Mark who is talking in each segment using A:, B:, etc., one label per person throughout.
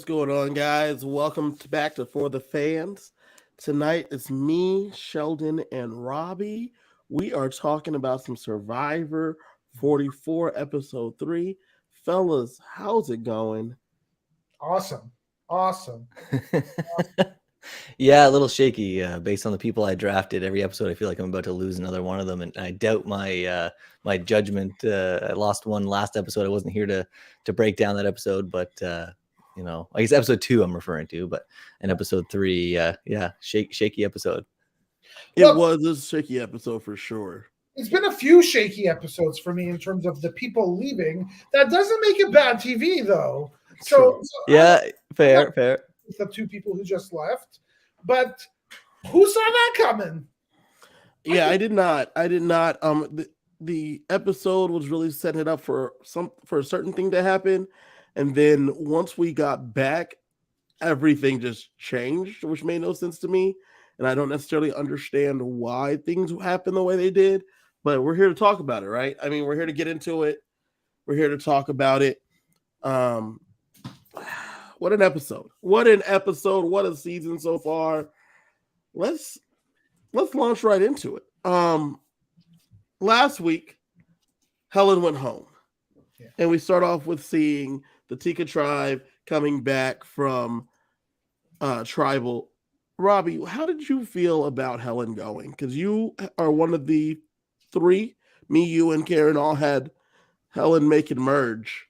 A: what's going on, guys? Welcome back to For the Fans. Tonight it's me, Sheldon, and Robbie. We are talking about some Survivor 44, Episode 3. Fellas, how's it going?
B: Awesome. Awesome.
C: Yeah, a little shaky based on the people I drafted. Every episode, I feel like I'm about to lose another one of them, and I doubt my judgment. I lost one last episode. I wasn't here to break down that episode, but I guess episode 2 I'm referring to, but in episode 3, shaky episode.
A: It was a shaky episode for sure.
B: It's been a few shaky episodes for me in terms of the people leaving. That doesn't make it bad TV, though. So
C: yeah, fair.
B: The two people who just left, but who saw that coming?
A: Yeah, I did not. The episode was really setting it up for a certain thing to happen, and then once we got back, everything just changed, which made no sense to me, and I don't necessarily understand why things happened the way they did. But we're here to talk about it, right? I mean, we're here to get into it. We're here to talk about it. What an episode. What an episode. What a season so far. Let's launch right into it. Last week, Helen went home. Yeah. And we start off with seeing the Tika tribe coming back from tribal. Robbie, how did you feel about Helen going? Because you are one of the 3. Me, you, and Karen all had Helen make it merge.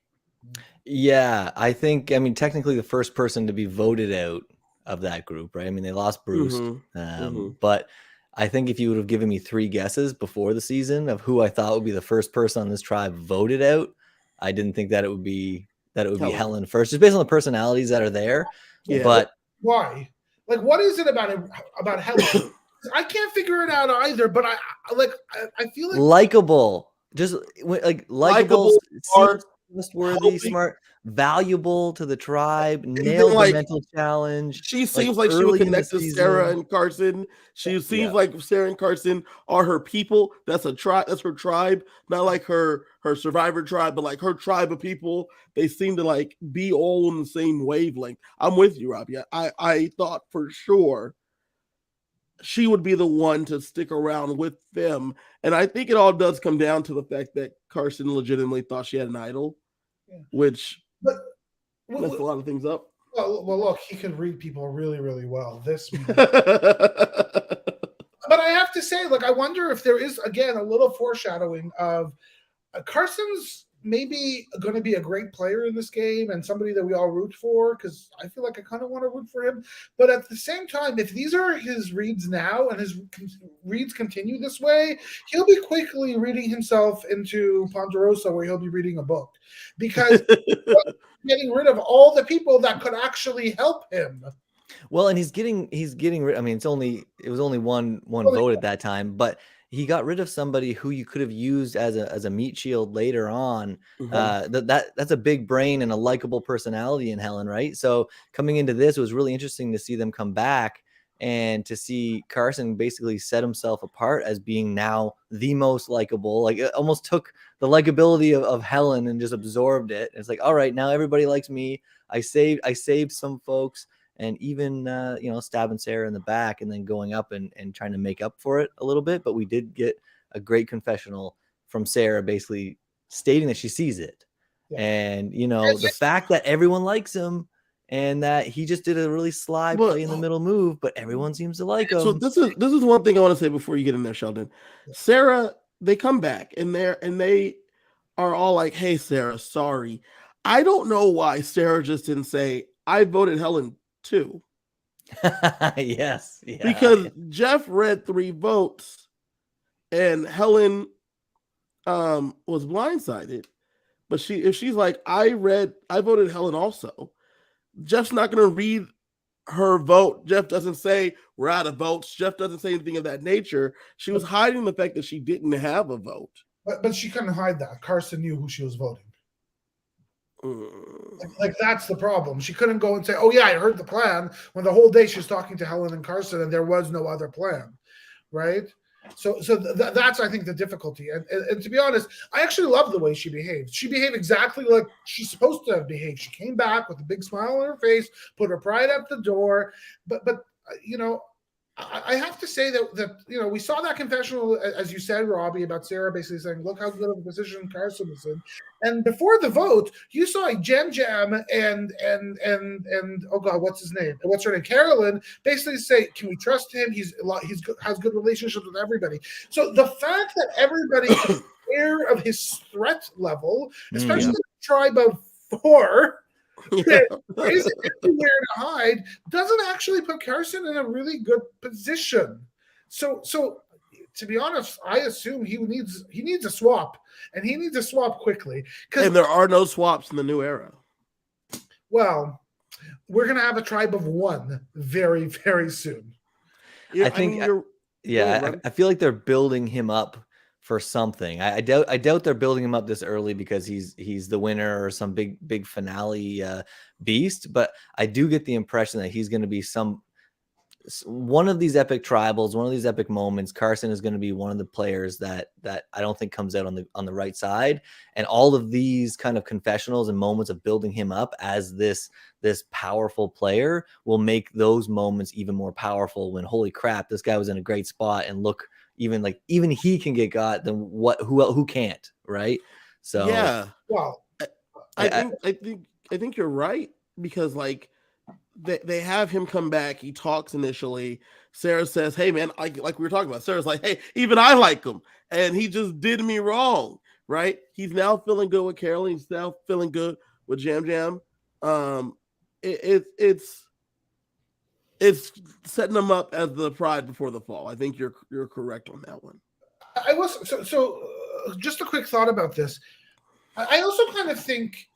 C: Yeah, I mean, technically the first person to be voted out of that group, right? I mean, they lost Bruce, but I think if you would have given me 3 guesses before the season of who I thought would be the first person on this tribe voted out, I didn't think that it would be Helen first, just based on the personalities that are there. Yeah. But
B: why? Like, what is it about Helen? I can't figure it out either. But I feel like
C: likable, just like likable, trustworthy, smart, valuable to the tribe, nailed the mental challenge.
A: She seems like she would connect to Sarah and Carson. She seems like Sarah and Carson are her people. That's a tribe. That's her tribe. Not like her Survivor tribe, but like her tribe of people. They seem to like be all on the same wavelength. I'm with you, Robbie. I thought for sure she would be the one to stick around with them. And I think it all does come down to the fact that Carson legitimately thought she had an idol, which messed a lot of things up.
B: Well, look, he could read people really, really well. But I have to say, I wonder if there is, again, a little foreshadowing of Carson's maybe going to be a great player in this game and somebody that we all root for, because I feel like I kind of want to root for him. But at the same time, if these are his reads now and his reads continue this way, he'll be quickly reading himself into Ponderosa, where he'll be reading a book, because getting rid of all the people that could actually help him.
C: Well, and he's getting rid. I mean, it was only one vote at that time, but he got rid of somebody who you could have used as a meat shield later on. That's a big brain and a likable personality in Helen, right? So coming into this, it was really interesting to see them come back and to see Carson basically set himself apart as being now the most likable. Like, it almost took the likability of Helen and just absorbed it. It's like, all right, now everybody likes me. I saved some folks. And even, stabbing Sarah in the back and then going up and trying to make up for it a little bit. But we did get a great confessional from Sarah basically stating that she sees it. Yeah. And, the fact that everyone likes him and that he just did a really sly play in the middle move, but everyone seems to like him.
A: So this is one thing I want to say before you get in there, Sheldon. Yeah. Sarah, they come back and they are all like, hey, Sarah, sorry. I don't know why Sarah just didn't say, I voted Helen too.
C: Yes. Yeah.
A: Because Jeff read 3 votes and Helen was blindsided. But if she's like, I voted Helen also, Jeff's not going to read her vote. Jeff doesn't say we're out of votes. Jeff doesn't say anything of that nature. She was hiding the fact that she didn't have a vote.
B: But she couldn't hide that. Carson knew who she was voting. Like that's the problem. She couldn't go and say, oh yeah, I heard the plan, when the whole day she's talking to Helen and Carson and there was no other plan, right? So that's, I think, the difficulty. And to be honest, I actually love the way she behaved. She behaved exactly like she's supposed to have behaved. She came back with a big smile on her face, put her pride at the door. But you know, I have to say that you know, we saw that confessional, as you said, Robbie, about Sarah basically saying, "Look how good of a position Carson is in." And before the vote, you saw Jam and oh god, what's his name? What's her name? Carolyn basically say, "Can we trust him? He's has good relationships with everybody." So the fact that everybody is aware of his threat level, especially the tribe of 4.
A: Yeah.
B: Isn't anywhere to hide, doesn't actually put Carson in a really good position. So to be honest, I assume he needs a swap, and he needs a swap quickly.
A: And there are no swaps in the new era.
B: Well, we're gonna have a tribe of 1 very, very soon.
C: Yeah, I feel like they're building him up for something. I doubt they're building him up this early because he's the winner or some big finale beast. But I do get the impression that he's going to be one of these epic tribals, one of these epic moments. Carson is going to be one of the players that I don't think comes out on the right side. And all of these kind of confessionals and moments of building him up as this powerful player will make those moments even more powerful. When holy crap, this guy was in a great spot, and look. Even he can get got, then who can't, right? So
A: yeah,
B: well,
A: I think you're right, because like they have him come back. He talks initially. Sarah says, "Hey man," like we were talking about. Sarah's like, "Hey, even I like him, and he just did me wrong." Right? He's now feeling good with Carolyn. He's now feeling good with Jam. It's setting them up as the pride before the fall. I think you're correct on that one.
B: I was just a quick thought about this. I also kind of think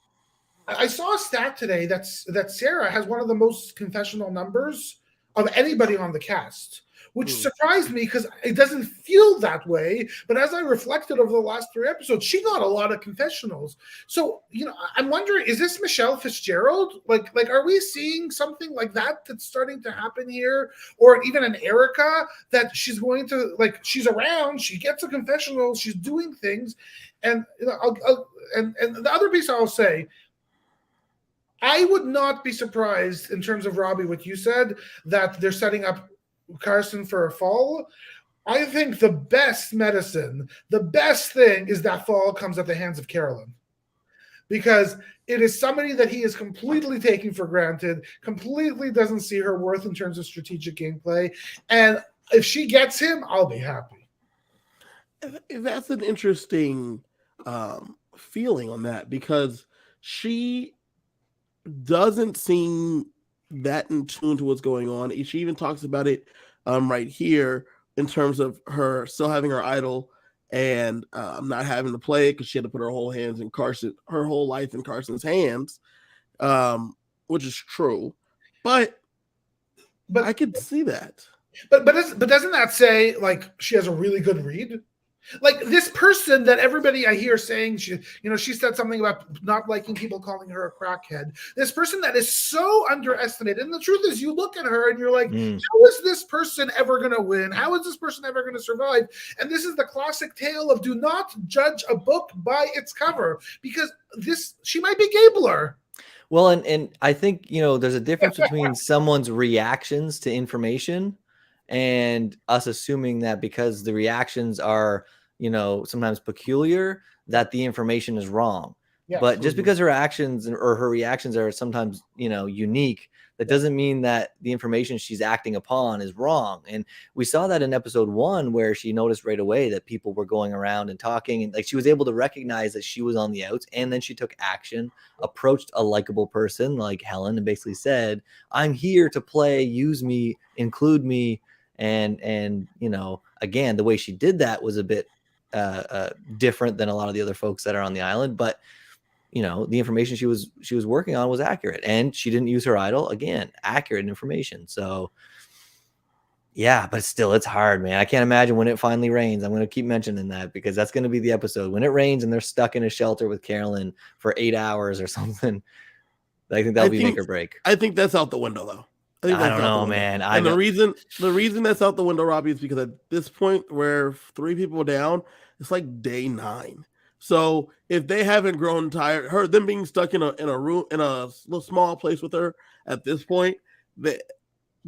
B: I saw a stat today that Sarah has one of the most confessional numbers of anybody on the cast, which surprised me because it doesn't feel that way. But as I reflected over the last 3 episodes, she got a lot of confessionals. So, you know, I'm wondering, is this Michelle Fitzgerald? Like, are we seeing something like that's starting to happen here? Or even an Erica that she's going to, like, she's around, she gets a confessional, she's doing things. And, you know, and the other piece I'll say, I would not be surprised in terms of Robbie, what you said, that they're setting up Carson for a fall. I think the best medicine, the best thing is that fall comes at the hands of Carolyn, because it is somebody that he is completely taking for granted, completely doesn't see her worth in terms of strategic gameplay. And if she gets him, I'll be happy.
A: That's an interesting feeling on that, because she doesn't seem that in tune to what's going on. She even talks about it right here in terms of her still having her idol and not having to play it because she had to put her whole life in Carson's hands, which is true. But I could see that.
B: But doesn't that say like she has a really good read? Like this person that everybody I hear saying she said something about not liking people calling her a crackhead. This person that is so underestimated. And the truth is, you look at her and you're like, how is this person ever going to win? How is this person ever going to survive? And this is the classic tale of do not judge a book by its cover, because she might be Gabler.
C: Well, and I think, there's a difference between someone's reactions to information and us assuming that because the reactions are, sometimes peculiar, that the information is wrong. Yeah, but just because her actions or her reactions are sometimes, unique, that doesn't mean that the information she's acting upon is wrong. And we saw that in episode 1, where she noticed right away that people were going around and talking, and like she was able to recognize that she was on the outs, and then she took action, approached a likable person like Helen, and basically said, "I'm here to play, use me, include me." And again, the way she did that was a bit different than a lot of the other folks that are on the island, but the information she was working on was accurate, and she didn't use her idol. Again, accurate information. So yeah, but still, it's hard, man. I can't imagine when it finally rains. I'm going to keep mentioning that because that's going to be the episode when it rains and they're stuck in a shelter with Carolyn for 8 hours or something. I think that'll be make or break.
A: I think that's out the window though. I think
C: I
A: that's
C: don't
A: out the
C: know,
A: window.
C: man.
A: And the reason that's out the window, Robbie, is because at this point where 3 people down, it's like day 9. So if they haven't grown tired, them being stuck in a room in a little small place with her at this point,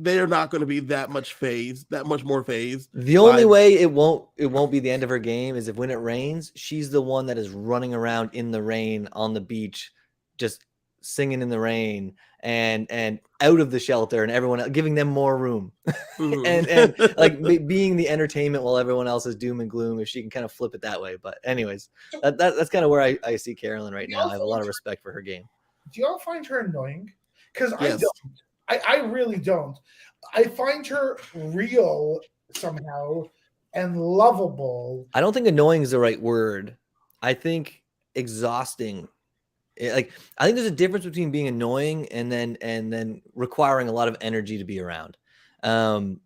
A: they're not going to be that much more phased.
C: The only way it won't be the end of her game is if when it rains, she's the one that is running around in the rain on the beach, just singing in the rain and out of the shelter, and everyone else, giving them more room, and like being the entertainment while everyone else is doom and gloom. If she can kind of flip it that way, but anyways, that's kind of where I see Carolyn right now. I have a lot of respect for her game.
B: Do y'all find her annoying? Because
A: Yes.
B: I really don't. I find her real somehow and lovable.
C: I don't think annoying is the right word. I think exhausting. I think there's a difference between being annoying and then requiring a lot of energy to be around.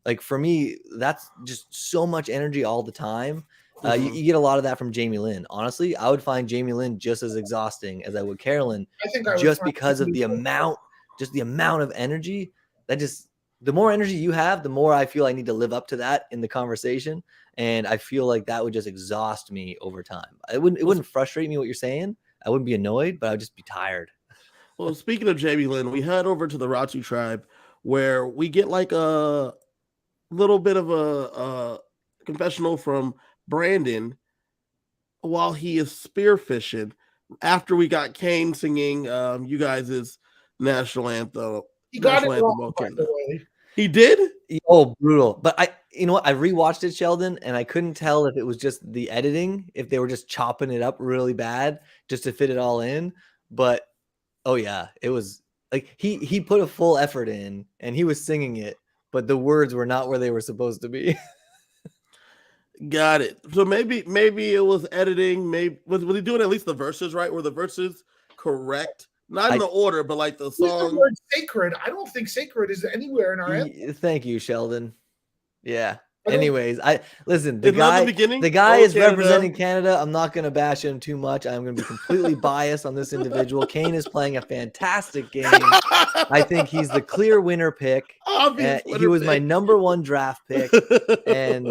C: Like for me, that's just so much energy all the time. You get a lot of that from Jamie Lynn. Honestly, I would find Jamie Lynn just as exhausting as I would Carolyn, just because of the amount of energy that just, the more energy you have, the more I feel I need to live up to that in the conversation. And I feel like that would just exhaust me over time. It wouldn't frustrate me what you're saying. I wouldn't be annoyed, but I would just be tired.
A: Well, speaking of Jamie Lynn, we head over to the Ratu tribe where we get like a little bit of a confessional from Brandon while he is spearfishing after we got Kane singing you guys' national anthem.
B: He got it wrong, by the way.
A: He did?
C: Oh, brutal. But you know what? I rewatched it, Sheldon, and I couldn't tell if it was just the editing, if they were just chopping it up really bad just to fit it all in. But oh yeah, it was like he put a full effort in and he was singing it, but the words were not where they were supposed to be.
A: Got it. So maybe it was editing. Maybe was he doing at least the verses right? Were the verses correct? Not in the order, but like the song.
B: The word sacred. I don't think sacred is anywhere in our anthem.
C: Thank you, Sheldon. Yeah. Anyways, listen.
A: The guy
C: is representing Canada. I'm not going to bash him too much. I'm going to be completely biased on this individual. Kane is playing a fantastic game. I think he's the clear winner pick. He was my number 1 draft pick, and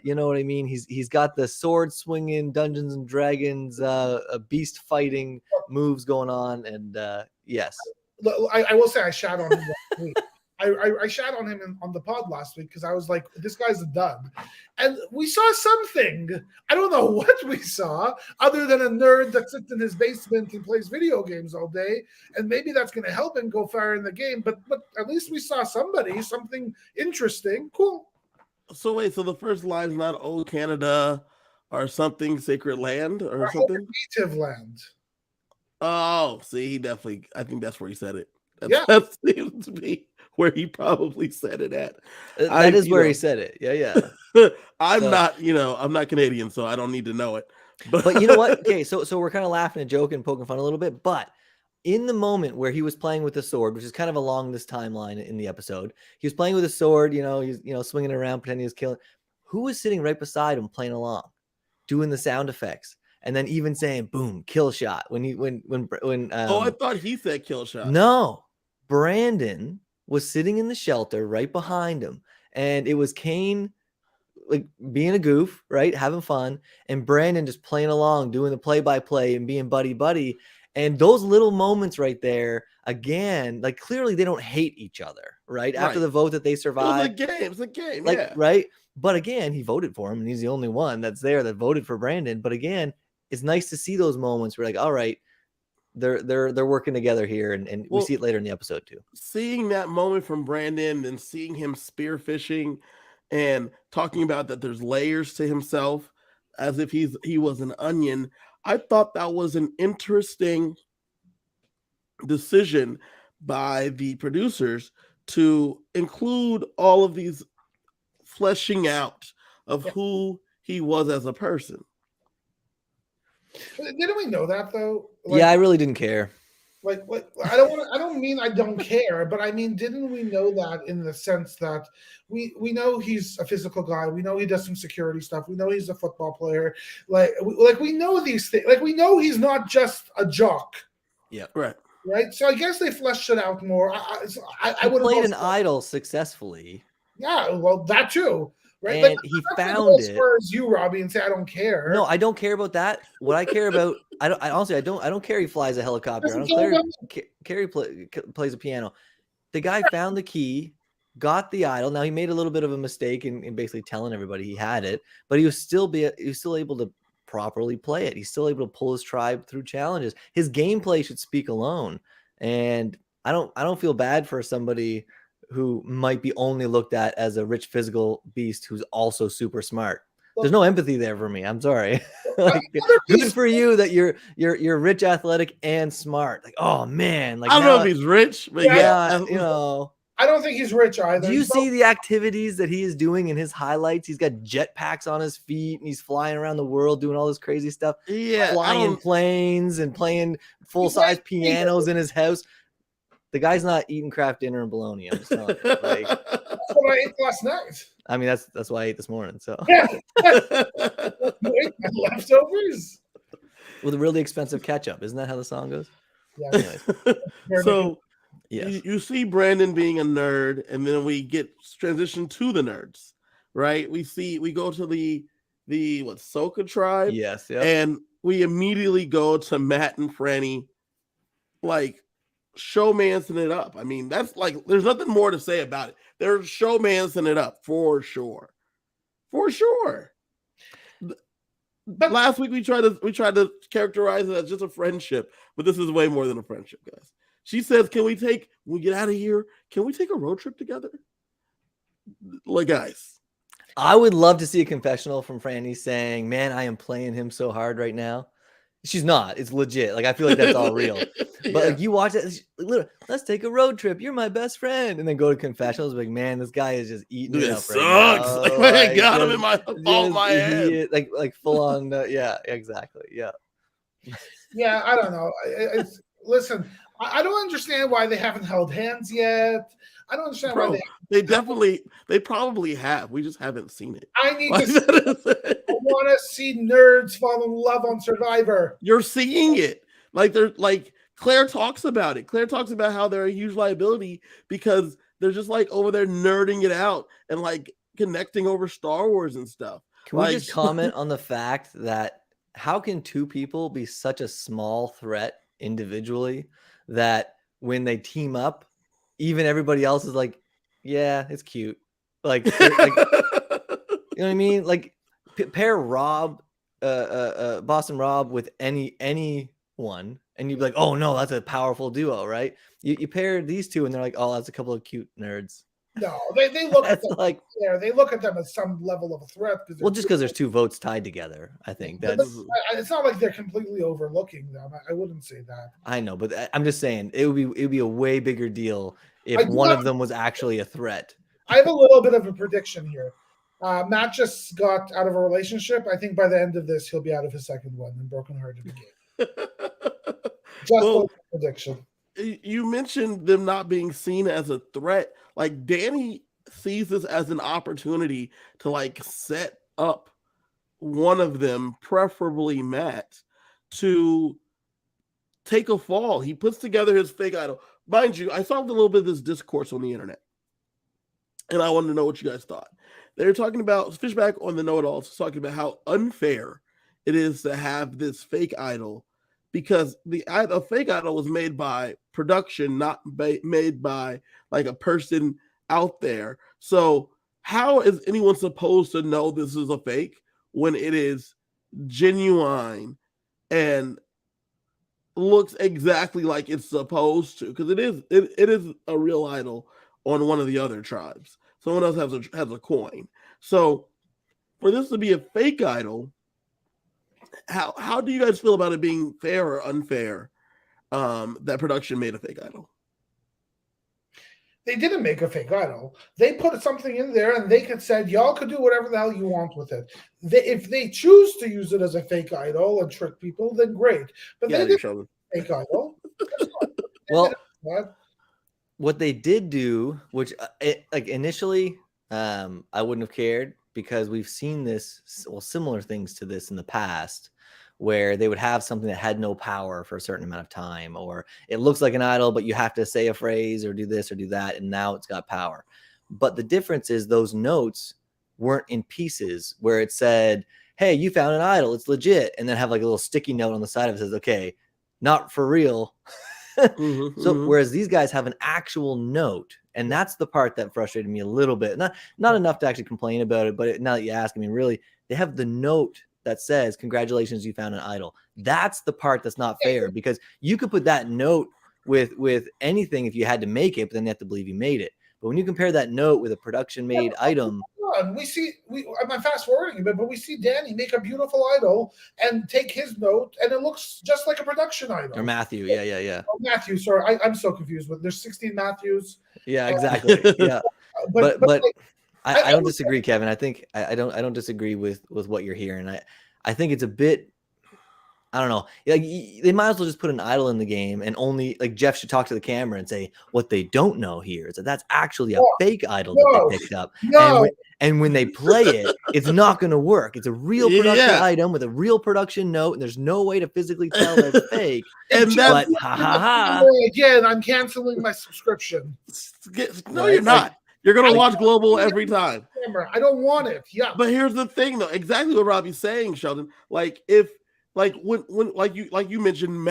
C: you know what I mean. He's got the sword swinging, Dungeons and Dragons, beast fighting moves going on, and yes.
B: I will say I shot on him last week. I shot on him on the pod last week because I was like, this guy's a dud. And we saw something. I don't know what we saw other than a nerd that sits in his basement and plays video games all day. And maybe that's going to help him go far in the game. But at least we saw something interesting. Cool.
A: So wait, so the first line is not "Oh Canada" or something sacred land or something?
B: Native land.
A: Oh, see, I think that's where he said it.
B: That
A: seems to be where he probably said it at.
C: That is where he said it. Yeah.
A: I'm not Canadian, so I don't need to know it.
C: But you know what? Okay, so we're kind of laughing and joking, poking fun a little bit. But in the moment where he was playing with the sword, which is kind of along this timeline in the episode, he was playing with a sword. He's swinging it around, pretending he's killing. Who was sitting right beside him, playing along, doing the sound effects? And then even saying "boom, kill shot" when
A: I thought he said "kill shot."
C: No, Brandon was sitting in the shelter right behind him, and it was Kane like being a goof, right, having fun, and Brandon just playing along, doing the play-by-play and being buddy. And those little moments right there, again, like clearly they don't hate each other, right? After the vote that they survived,
A: it's a game,
C: like
A: yeah.
C: Right. But again, he voted for him, and he's the only one that's there that voted for Brandon. But again, it's nice to see those moments where, like, all right, they're working together here, and we see it later in the episode too.
A: Seeing that moment from Brandon and seeing him spearfishing and talking about that there's layers to himself as if he was an onion, I thought that was an interesting decision by the producers to include all of these fleshing out of who he was as a person.
B: Didn't we know that though?
C: I really didn't care.
B: Like I don't mean I don't care, but I mean, didn't we know that in the sense that we know he's a physical guy, we know he does some security stuff, we know he's a football player, like we know these things, like we know he's not just a jock.
C: Yeah,
A: right.
B: right? So I guess they fleshed it out more. I
C: He
B: would have
C: played an idol successfully.
B: Yeah, well, that too, right?
C: And
B: But
C: he
B: I'm not gonna go
C: found
B: as
C: it.
B: far as you, Robbie, and say I don't care.
C: No, I don't care about that. What I care about, I don't care he flies a helicopter. I don't care he plays a piano. The guy found the key, got the idol. Now he made a little bit of a mistake in basically telling everybody he had it, but he was still able to properly play it. He's still able to pull his tribe through challenges. His gameplay should speak alone. And I don't feel bad for somebody who might be only looked at as a rich physical beast who's also super smart. There's no empathy there for me. I'm sorry. Like, good for you that you're rich, athletic, and smart. Like, oh man, like
A: I don't know if he's rich, but yeah,
B: you know. I don't think he's rich either.
C: Do you see the activities that he is doing in his highlights? He's got jetpacks on his feet and he's flying around the world doing all this crazy stuff.
A: Yeah,
C: flying planes and playing full-size pianos in his house. The guy's not eating Kraft dinner and bologna. I'm just telling you. Like,
B: that's what I ate last night.
C: I mean, that's what I ate this morning. So
B: yeah, you ate my leftovers
C: with a really expensive ketchup. Isn't that how the song goes?
B: Yeah.
C: Anyways.
A: So
C: yes.
A: you see Brandon being a nerd, and then we get transitioned to the nerds, right? We go to the Soka tribe.
C: Yes.
A: Yep. And we immediately go to Matt and Franny, like, showmancing it up. I mean, that's like, there's nothing more to say about it. They're showmancing it up for sure. But last week we tried to characterize it as just a friendship, but this is way more than a friendship, guys. She says, when we get out of here, can we take a road trip together? Like, guys,
C: I would love to see a confessional from Franny saying, man, I am playing him so hard right now. She's not. It's legit. Like, I feel like that's all real. But like, you watch it, let's take a road trip. You're my best friend. And then go to confessionals. Like, man, this guy is just eating it up
A: sucks.
C: Right now.
A: Like, I got him in my head.
C: Like full on. Yeah, exactly. Yeah.
B: Yeah, I don't know. Listen, I don't understand why they haven't held hands yet. I don't understand why
A: they probably have. We just haven't seen it.
B: I need to see it. I want to see nerds fall in love on Survivor.
A: You're seeing it. Like, they're like, Claire talks about it. Claire talks about how they're a huge liability because they're just like over there nerding it out and like connecting over Star Wars and stuff.
C: Can we just comment on the fact that how can two people be such a small threat individually that when they team up, even everybody else is like, yeah, it's cute. Like, you know what I mean? Like, pair Boston Rob with anyone, and you'd be like, oh no, that's a powerful duo, right? You pair these two, and they're like, oh, that's a couple of cute nerds.
B: No, they look at them like they look at them as some level of a threat.
C: Well, just because there's two votes tied together, I think that's.
B: It's not like they're completely overlooking them. I wouldn't say that.
C: I know, but I'm just saying it would be a way bigger deal if one of them was actually a threat.
B: I have a little bit of a prediction here. Matt just got out of a relationship. I think by the end of this, he'll be out of his second one and brokenhearted again. Just a prediction.
A: You mentioned them not being seen as a threat. Like, Danny sees this as an opportunity to like set up one of them, preferably Matt, to take a fall. He puts together his fake idol. Mind you, I saw a little bit of this discourse on the internet, and I wanted to know what you guys thought. They were talking about, Fishback on the Know-It-Alls, talking about how unfair it is to have this fake idol, because the fake idol was made by production, not made by like a person out there. So how is anyone supposed to know this is a fake when it is genuine and looks exactly like it's supposed to? Because it is a real idol on one of the other tribes. Someone else has a coin. So for this to be a fake idol, how do you guys feel about it being fair or unfair that production made a fake idol?
B: They didn't make a fake idol. They put something in there and they could said, y'all could do whatever the hell you want with it. If they choose to use it as a fake idol and trick people, then great. But they didn't fake idol.
C: Well, what they did do, which initially I wouldn't have cared, because we've seen this, similar things to this in the past, where they would have something that had no power for a certain amount of time, or it looks like an idol, but you have to say a phrase or do this or do that, and now it's got power. But the difference is those notes weren't in pieces where it said, hey, you found an idol, it's legit, and then have like a little sticky note on the side of it that says, okay, not for real. So whereas these guys have an actual note, and that's the part that frustrated me a little bit. Not enough to actually complain about it, but now that you ask, I mean, really, they have the note that says, congratulations, you found an idol. That's the part that's not fair, because you could put that note with anything if you had to make it, but then they have to believe you made it. But when you compare that note with a production-made item,
B: I'm fast forwarding a bit, but we see Danny make a beautiful idol and take his note, and it looks just like a production idol.
C: Or Matthew, yeah.
B: Oh, Matthew, sorry, I'm so confused with. There's 16 Matthews.
C: Yeah, exactly. Yeah, but like, I don't disagree, Kevin. I think I don't disagree with what you're hearing. I think it's a bit. I don't know. Like, they might as well just put an idol in the game, and only like Jeff should talk to the camera and say what they don't know here is that that's actually a fake idol that they picked up. And when they play it, it's not going to work. It's a real production item with a real production note, and there's no way to physically tell that it's fake.
A: And
C: but
B: again, I'm canceling my subscription.
A: No, you're not. You're gonna watch Global every time.
B: I don't want it. Yeah.
A: But here's the thing, though. Exactly what Robbie's saying, Sheldon. Like if. Like when like you mentioned,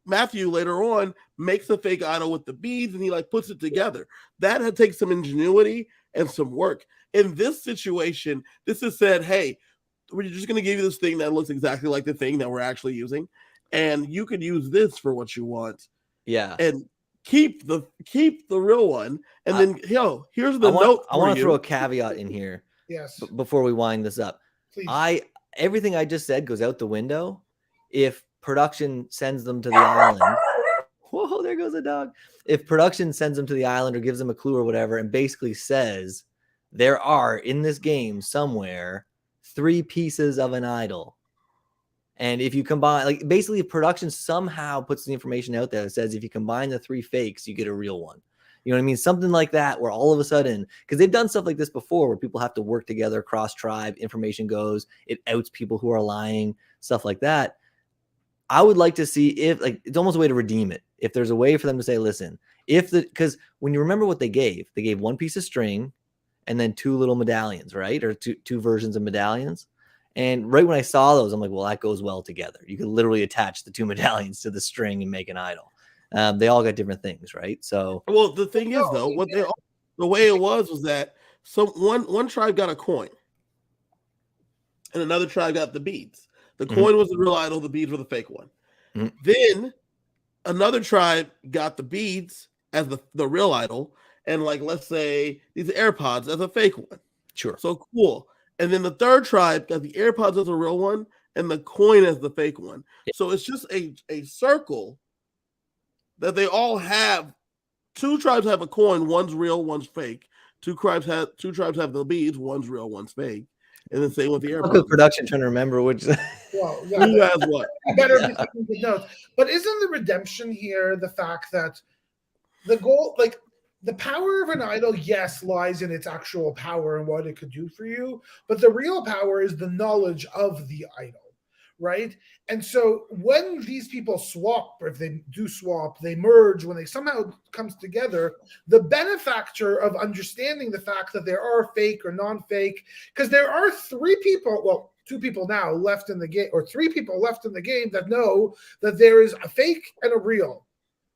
A: Matthew later on makes a fake idol with the beads and he like puts it together. That takes some ingenuity and some work. In this situation, this is said, hey, we're just going to give you this thing that looks exactly like the thing that we're actually using, and you can use this for what you want.
C: Yeah,
A: and keep the real one. And then here's the note.
C: I want to throw a caveat in here.
B: Yes.
C: Before we wind this up, please. Everything I just said goes out the window if production sends them to the island. Whoa, there goes a dog. If production sends them to the island or gives them a clue or whatever, and basically says there are in this game somewhere 3 pieces of an idol. And if you combine, like, basically if production somehow puts the information out there that says if you combine the 3 fakes, you get a real one. You know what I mean? Something like that, where all of a sudden, because they've done stuff like this before, where people have to work together, cross tribe, information goes, it outs people who are lying, stuff like that. I would like to see if, like, it's almost a way to redeem it. If there's a way for them to say, listen, because when you remember what they gave 1 piece of string and then 2 little medallions, right? Or two versions of medallions. And right when I saw those, I'm like, well, that goes well together. You could literally attach the 2 medallions to the string and make an idol. They all got different things, right? So,
A: well, the thing is, though, the way it was that one tribe got a coin, and another tribe got the beads. The coin was the real idol; the beads were the fake one. Then another tribe got the beads as the real idol, and like let's say these AirPods as a fake one.
C: Sure.
A: So cool. And then the third tribe got the AirPods as a real one, and the coin as the fake one. Yeah. So it's just a circle. That they all have. 2 tribes have a coin, one's real, one's fake. 2 tribes have the beads, one's real, one's fake. And then same with the AirPods.
C: Production trying to remember which.
B: Well,
A: who has what?
B: Better be taking good notes. But isn't the redemption here the fact that the goal, like the power of an idol, yes, lies in its actual power and what it could do for you. But the real power is the knowledge of the idol. Right. And so when these people swap, or if they do swap, they merge, when they somehow comes together, the benefactor of understanding the fact that there are fake or non-fake, because there are 3 people, well, 2 people now left in the game, or 3 people left in the game that know that there is a fake and a real.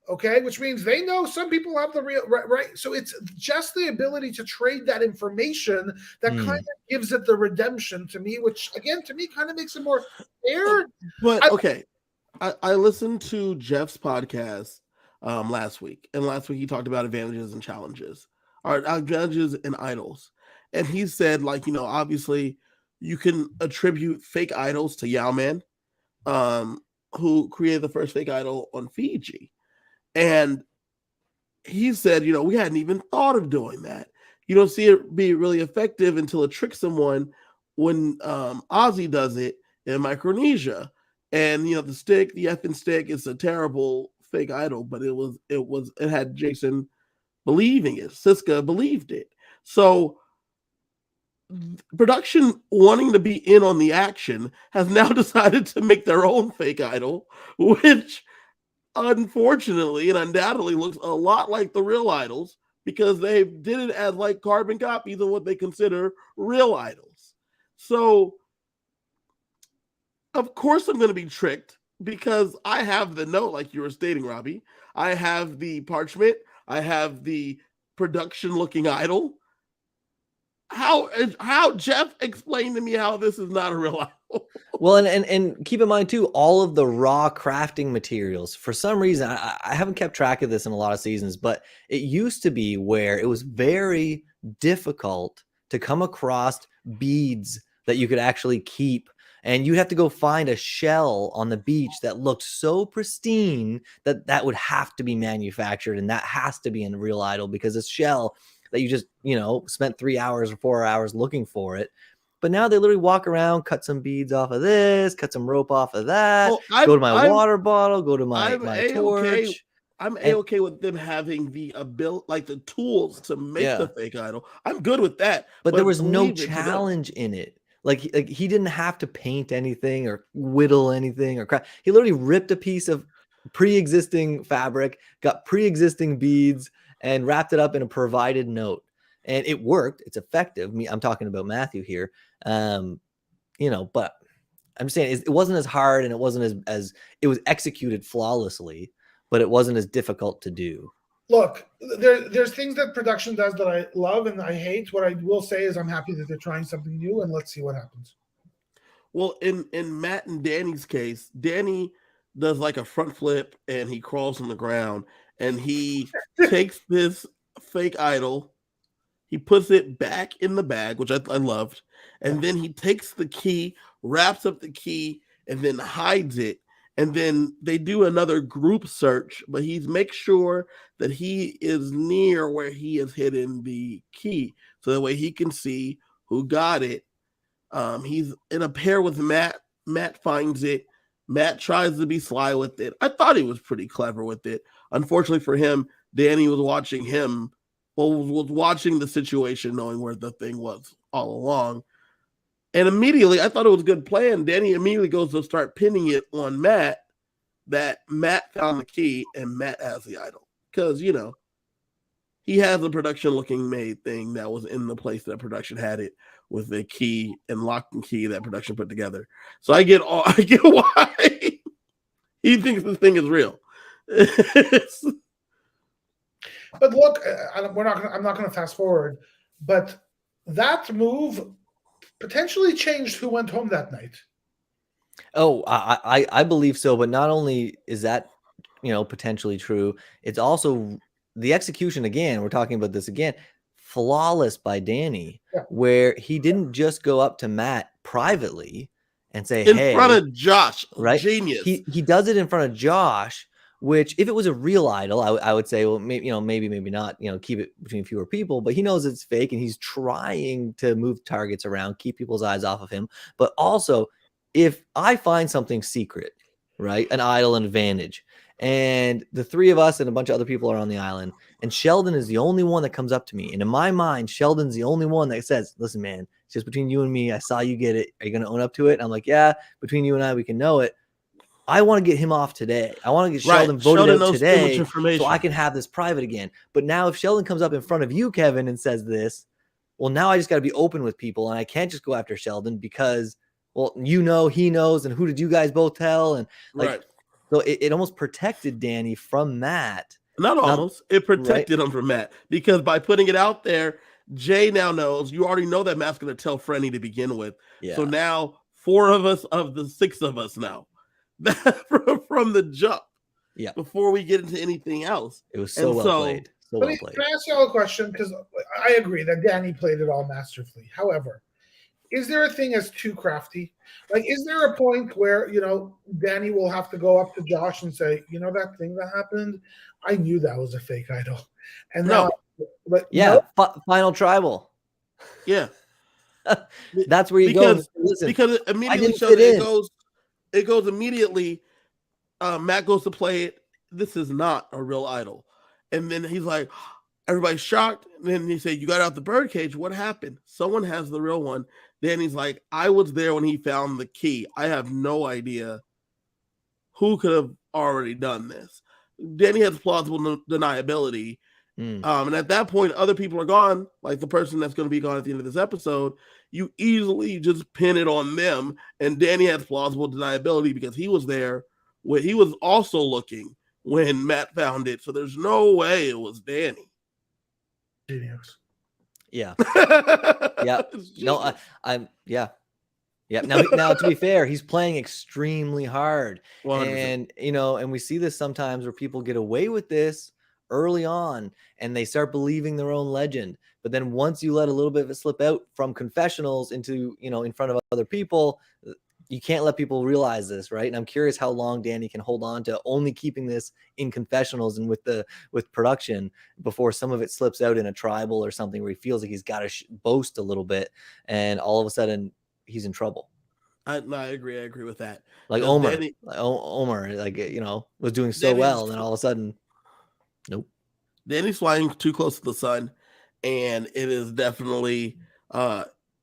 B: Okay, which means they know some people have the real, right? So it's just the ability to trade that information that kind of gives it the redemption to me, which again, to me, kind of makes it more fair.
A: But okay, I listened to Jeff's podcast last week, and last week he talked about advantages and challenges, or advantages and idols, and he said, like, you know, obviously you can attribute fake idols to Yao-Man, who created the first fake idol on Fiji. And he said, you know, we hadn't even thought of doing that. You don't see it be really effective until it tricks someone when Ozzy does it in Micronesia. And, you know, the effing stick is a terrible fake idol, but it had Jason believing it. Siska believed it. So production, wanting to be in on the action, has now decided to make their own fake idol, which unfortunately and undoubtedly looks a lot like the real idols, because they did it as like carbon copies of what they consider real idols. So of course I'm going to be tricked, because I have the note, like you were stating, Robbie. I have the parchment. I have the production looking idol. How Jeff explained to me how this is not a real idol.
C: Well, and keep in mind too, all of the raw crafting materials. For some reason, I haven't kept track of this in a lot of seasons, but it used to be where it was very difficult to come across beads that you could actually keep. And you'd have to go find a shell on the beach that looked so pristine that would have to be manufactured. And that has to be in a real idol, because a shell that you just, spent 3 hours or 4 hours looking for it. But now they literally walk around, cut some beads off of this, cut some rope off of that, go to my water bottle, go to my torch.
A: I'm A-okay with them having the ability, like the tools to make the fake idol. I'm good with that.
C: But there was no challenge in it. Like he didn't have to paint anything or whittle anything or craft. He literally ripped a piece of pre-existing fabric, got pre-existing beads, and wrapped it up in a provided note. And it worked. It's effective. I'm talking about Matthew here. But I'm saying it wasn't as hard, and it wasn't as it was executed flawlessly, but it wasn't as difficult to do.
B: Look, there's things that production does that I love and I hate. What I will say is I'm happy that they're trying something new, and let's see what happens.
A: Well, in Matt and Danny's case, Danny does like a front flip and he crawls on the ground, and he takes this fake idol, he puts it back in the bag, which I loved, and then he takes the key, wraps up the key, and then hides it. And then they do another group search, but he makes sure that he is near where he has hidden the key, so that way he can see who got it. He's in a pair with Matt. Matt finds it. Matt tries to be sly with it. I thought he was pretty clever with it. Unfortunately for him, Danny was watching him, was watching the situation, knowing where the thing was all along. And immediately, I thought it was a good plan. Danny immediately goes to start pinning it on Matt, that Matt found the key and Matt has the idol. Because, he has a production-looking made thing that was in the place that production had it, with the key and lock and key that production put together. So I get why he thinks this thing is real.
B: But look, I'm not going to fast forward, but that move potentially changed who went home that night.
C: Oh, I believe so. But not only is that, potentially true, it's also the execution. Again, we're talking about this again, flawless by Danny, where he didn't just go up to Matt privately and say, "Hey,"
A: in front of Josh,
C: right?
A: Genius.
C: He does it in front of Josh. Which, if it was a real idol, I would say, well, maybe not, keep it between fewer people, but he knows it's fake and he's trying to move targets around, keep people's eyes off of him. But also, if I find something secret, right, an idol, an advantage, and the three of us and a bunch of other people are on the island, and Sheldon is the only one that comes up to me. And in my mind, Sheldon's the only one that says, "Listen, man, it's just between you and me. I saw you get it. Are you going to own up to it?" And I'm like, "Yeah, between you and I, we can know it." I want to get him off today. I want to get Sheldon voted out today so I can have this private again. But now if Sheldon comes up in front of you, Kevin, and says this, well, now I just got to be open with people, and I can't just go after Sheldon because, well, he knows, and who did you guys both tell? And so it almost protected Danny from Matt.
A: It protected him from Matt, because by putting it out there, Jay now knows. You already know that Matt's going to tell Frenny to begin with. Yeah. So now 4 of us of the 6 of us now. From the jump, before we get into anything else.
C: It was so well played. So well played.
B: Can I ask you all a question? Because I agree that Danny played it all masterfully. However, is there a thing as too crafty? Like, is there a point where, Danny will have to go up to Josh and say, that thing that happened? I knew that was a fake idol. And
C: final tribal.
A: Yeah.
C: That's where you go.
A: Because immediately it goes immediately. Matt goes to play it. This is not a real idol. And then he's like, Everybody's shocked. And then he said, "You got out the birdcage. What happened? Someone has the real one." Danny's like, "I was there when he found the key. I have no idea who could have already done this." Danny has plausible deniability. And at that point, other people are gone, like the person that's going to be gone at the end of this episode. You easily just pin it on them. And Danny has plausible deniability because he was there when he was also looking when Matt found it. So there's no way it was Danny.
B: Genius.
C: Yeah. Yeah. No, yeah. Yeah. Now, to be fair, he's playing extremely hard. 100%. And, and we see this sometimes where people get away with this early on and they start believing their own legend. But then once you let a little bit of it slip out from confessionals into, in front of other people, you can't let people realize this, right? And I'm curious how long Danny can hold on to only keeping this in confessionals and with production before some of it slips out in a tribal or something where he feels like he's got to boast a little bit, and all of a sudden he's in trouble.
A: I agree. I agree with that.
C: Like Omar, was doing so well, and then all of a sudden, nope.
A: Danny's flying too close to the sun, and it is definitely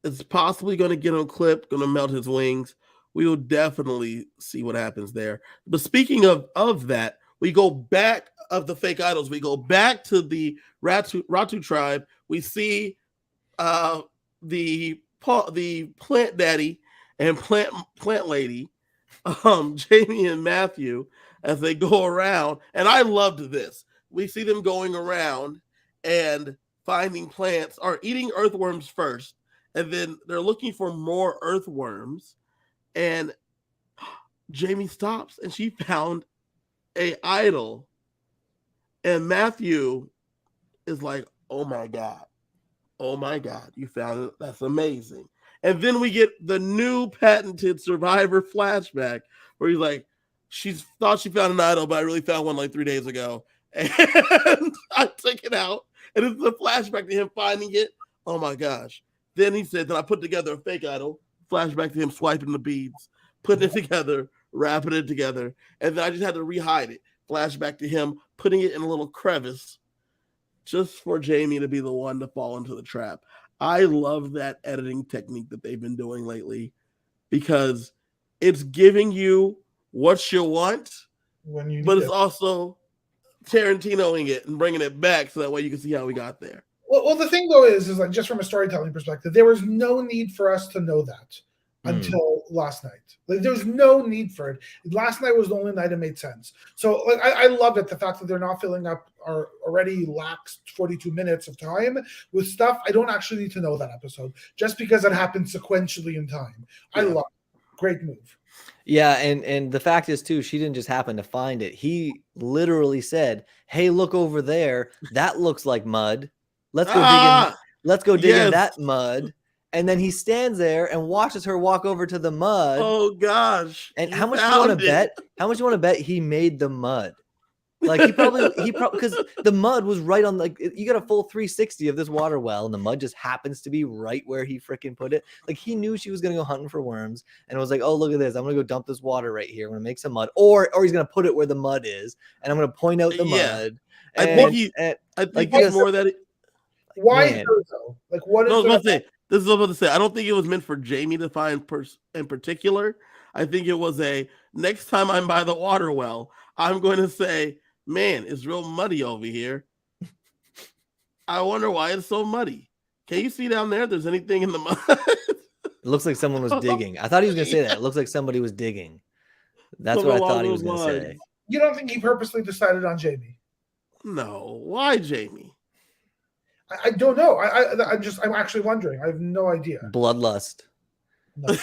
A: it's possibly going to get him clipped, going to melt his wings. We will definitely see what happens there. But speaking of that, we go back of the fake idols. We go back to the Ratu tribe. We see the plant daddy and plant lady, Jamie and Matthew, as they go around. And I loved this. We see them going around and finding plants, or eating earthworms first, and then they're looking for more earthworms. And Jamie stops and she found a idol. And Matthew is like, "Oh my God, you found it. That's amazing." And then we get the new patented Survivor flashback where he's like, "She thought she found an idol, but I really found one like 3 days ago. And I took it out." And it's a flashback to him finding it. Oh my gosh. Then he said, "Then I put together a fake idol." Flashback to him swiping the beads, putting it together, wrapping it together. And then I just had to re-hide it. Flashback to him putting it in a little crevice just for Jamie to be the one to fall into the trap. I love that editing technique that they've been doing lately because it's giving you what you want, but it's also Tarantinoing it and bringing it back so that way you can see how we got there.
B: Well, the thing though is like, just from a storytelling perspective, there was no need for us to know that until last night. Like, there's no need for it. Last night was the only night it made sense. So like, I love it, the fact that they're not filling up our already lax 42 minutes of time with stuff I don't actually need to know that episode, just because it happened sequentially in time. I love it. Great move.
C: Yeah, and the fact is too, she didn't just happen to find it. He literally said, "Hey, look over there. That looks like mud. Let's go dig in that mud." And then he stands there and watches her walk over to the mud.
A: Oh gosh.
C: And how much do you want to bet? How much do you want to bet he made the mud? Like he probably because the mud was right on, like, you got a full 360 of this water well, and the mud just happens to be right where he freaking put it. Like, he knew she was gonna go hunting for worms and was like, "Oh, look at this. I'm gonna go dump this water right here. I'm gonna make some mud." Or he's gonna put it where the mud is, and I'm gonna point out the mud.
A: I think it's more that
B: why her though? Like, what is
A: this is what I'm about to say. I don't think it was meant for Jamie to find in particular. I think it was next time I'm by the water well, I'm going to say, "Man, it's real muddy over here. I wonder why it's so muddy. Can you see down there if there's anything in the mud?"
C: It looks like someone was digging. I thought he was going to say that. It looks like somebody was digging. That's what I thought he was going to say.
B: You don't think he purposely decided on Jamie?
A: No. Why Jamie?
B: I don't know. I'm actually wondering. I have no idea.
C: Bloodlust. No.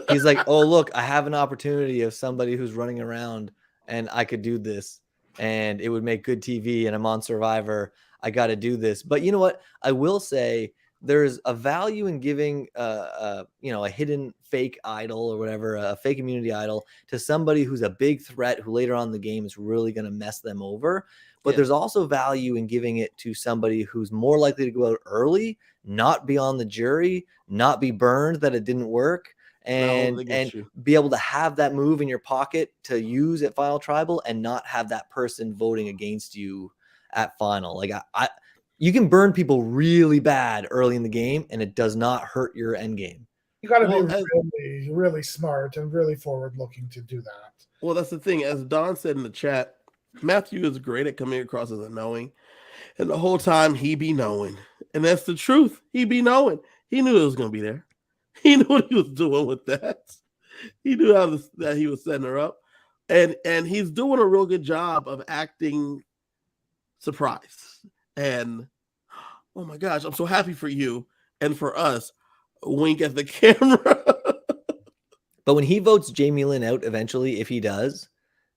C: He's like, "Oh, look, I have an opportunity of somebody who's running around, and I could do this, and it would make good TV, and I'm on Survivor. I got to do this." But you know what? I will say there's a value in giving a hidden fake idol or whatever, a fake immunity idol, to somebody who's a big threat who later on in the game is really going to mess them over. But there's also value in giving it to somebody who's more likely to go out early, not be on the jury, not be burned that it didn't work, and be able to have that move in your pocket to use at Final Tribal and not have that person voting against you at Final. Like, You can burn people really bad early in the game, and it does not hurt your end game.
B: You got to be really, really smart and really forward-looking to do that.
A: Well, that's the thing. As Don said in the chat, Matthew is great at coming across as a knowing, and the whole time he be knowing, and that's the truth. He be knowing. He knew it was going to be there. He knew what he was doing with that. He knew that he was setting her up, and he's doing a real good job of acting surprised. And oh my gosh, I'm so happy for you and for us. Wink at the camera.
C: But when he votes Jamie Lynn out eventually, if he does,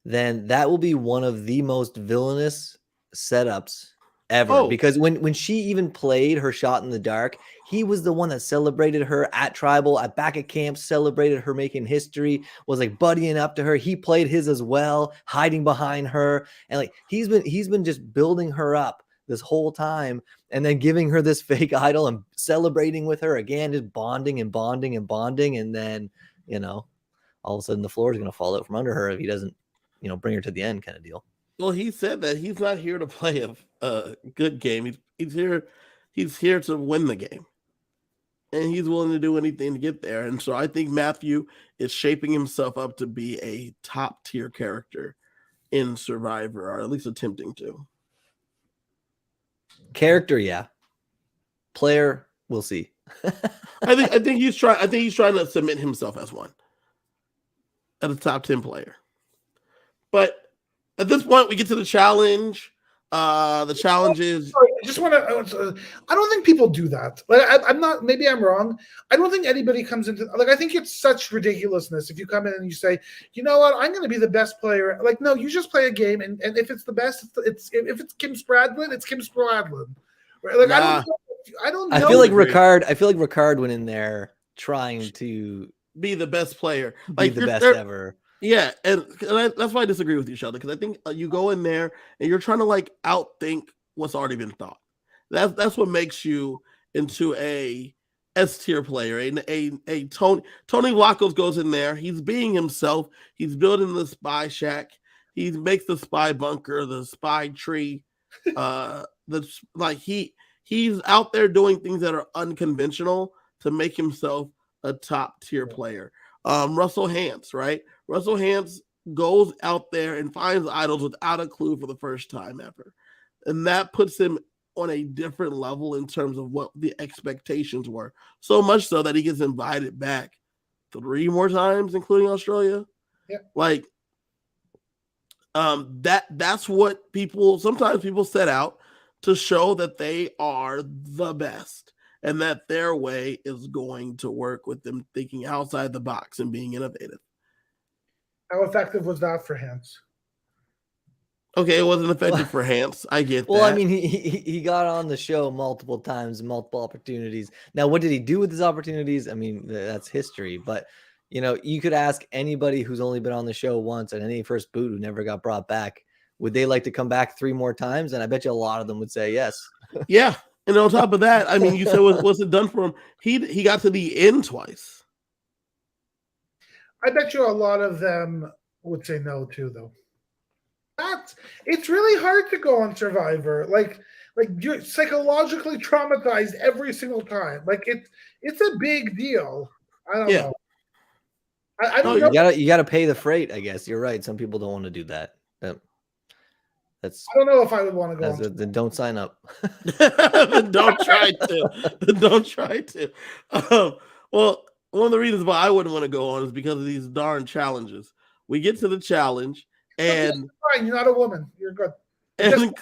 C: then that will be one of the most villainous setups ever. Because when she even played her shot in the dark, he was the one that celebrated her at Tribal, at back at camp, celebrated her making history, was like buddying up to her. He played his as well, hiding behind her. And like he's been just building her up this whole time, and then giving her this fake idol and celebrating with her again, just bonding and bonding and bonding. And then, all of a sudden the floor is going to fall out from under her if he doesn't, bring her to the end kind of deal.
A: Well, he said that he's not here to play a good game. He's here to win the game. And he's willing to do anything to get there. And so I think Matthew is shaping himself up to be a top tier character in Survivor, or at least attempting to.
C: Character, yeah. Player, we'll see.
A: I think he's trying to submit himself as one, as a top 10 player. But at this point, we get to the challenge. The challenge is.
B: Sorry, I just want to. I don't think people do that. Like, I'm not. Maybe I'm wrong. I don't think anybody comes into. Like, I think it's such ridiculousness if you come in and you say, you know what, I'm going to be the best player. Like, no, you just play a game, and if it's the best, if it's Kim Spradlin, it's Kim Spradlin. Right? Like,
A: nah.
B: I don't know.
C: I feel like Ricard went in there trying to
A: be the best player, like
C: be the best ever.
A: Yeah, and that's why I disagree with you, Sheldon, because I think you go in there and you're trying to like outthink what's already been thought. That's what makes you into a S tier player. A Tony Vlachos goes in there. He's being himself. He's building the spy shack. He makes the spy bunker, the spy tree. He's out there doing things that are unconventional to make himself a top tier player. Russell Hantz, right? Russell Hantz goes out there and finds idols without a clue for the first time ever. And that puts him on a different level in terms of what the expectations were. So much so that he gets invited back 3 more times, including Australia.
B: Yeah.
A: Like, that's what sometimes people set out to show that they are the best and that their way is going to work, with them thinking outside the box and being innovative.
B: How effective was that for Hantz?
A: Okay, it wasn't effective for Hantz. I get that.
C: Well, I mean, he got on the show multiple times, multiple opportunities. Now, what did he do with his opportunities? I mean, that's history. But, you could ask anybody who's only been on the show once and any first boot who never got brought back, would they like to come back 3 more times? And I bet you a lot of them would say yes.
A: Yeah. And on top of that, I mean, you said what's it done for him? He got to the end twice.
B: I bet you a lot of them would say no too, though. It's really hard to go on Survivor. Like you're psychologically traumatized every single time. Like it's a big deal. I don't know. I don't know.
C: You gotta pay the freight, I guess. You're right. Some people don't want to do that.
B: I don't know if I would want to go.
C: Then don't sign up.
A: Don't try to. Don't try to. Well, one of the reasons why I wouldn't want to go on is because of these darn challenges. We get to the challenge, and
B: fine, you're not a woman. You're good.
A: And